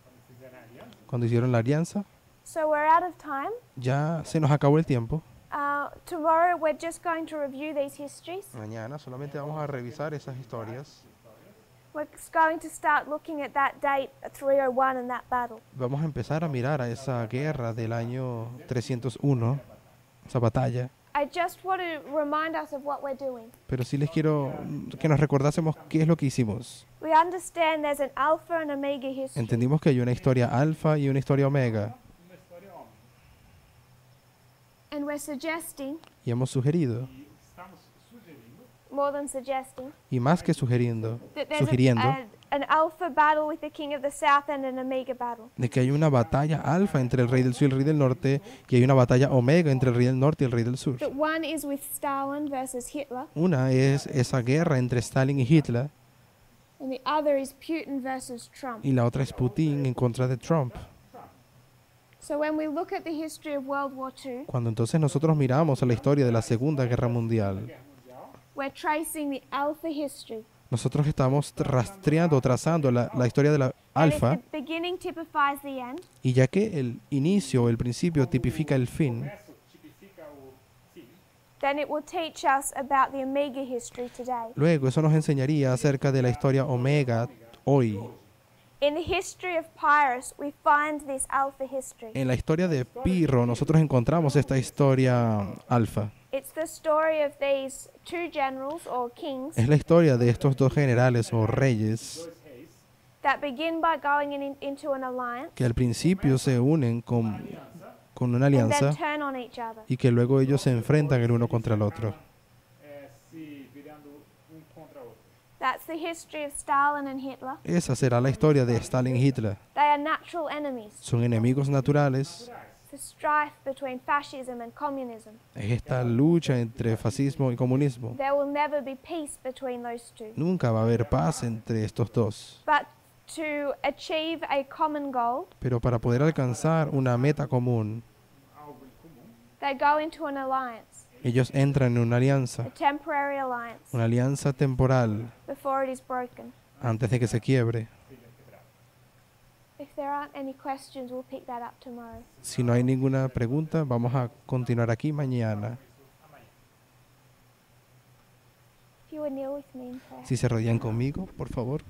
quando fizeram a aliança, Cuando hicieron la alianza, So we're out of time. ya se nos acabó el tiempo. Tomorrow we're just going to review these histories. Mañana solamente vamos a revisar esas historias. We're going to start looking at that date 301 and that battle. Vamos a empezar a mirar a esa guerra del año 301, esa batalla. I just want to remind us of what we're doing. Pero sí les quiero que nos recordásemos qué es lo que hicimos. We understand there's an alpha and omega history. Entendimos que hay una historia alfa y una historia omega. uma história homem. And we're suggesting, Y hemos sugerido, E estamos sugerindo more than suggesting, y más que sugiriendo, that there's sugiriendo, an alpha battle with the king of the south and an omega battle. de que hay una batalla alfa entre el rey del sur y el rey del norte, y hay una batalla omega entre el rey del norte y el rey del sur. That one is with Stalin versus Hitler, Una es esa guerra entre Stalin y Hitler, and the other is Putin versus Trump. y la otra es Putin en contra de Trump. So when we look at the history of World War II, Cuando entonces nosotros miramos a la historia de la Segunda Guerra Mundial, we're tracing the alpha history. nosotros estamos rastreando, trazando la historia de la And if alfa, the beginning typifies the end, y ya que el inicio o el principio tipifica el fin, Começo tipifica o fim. then it will teach us about the omega history today. luego eso nos enseñaría acerca de la historia omega hoy. In the history of Pyrrhus, we find this alpha history. En la historia de Pirro nosotros encontramos esta historia alfa. It's the story of these two generals or kings Es la historia de estos dos generales o reyes Dois reis that begin by going into an alliance que al principio se unen con una and alianza then turn on each other. y que luego ellos se enfrentan el uno contra el otro. se virando contra outro. That's the history of Stalin and Hitler. Esa será la historia de Stalin y Hitler. They are natural enemies. Son enemigos naturales. The strife between fascism and communism. Es esta lucha entre fascismo y comunismo. There will never be peace between those two. Nunca va a haber paz entre estos dos. But to achieve a common goal, Pero para poder alcanzar una meta común, Algo em comum. they go into an alliance, ellos entran en una a alianza, temporary alliance, una alianza temporal, before it is broken. antes de que se quiebre. Seja quebrado. If there aren't any questions, we'll pick that up tomorrow. Si no hay ninguna pregunta, vamos a continuar aquí mañana. If you would kneel with me in prayer. Si se rodean conmigo, por favor.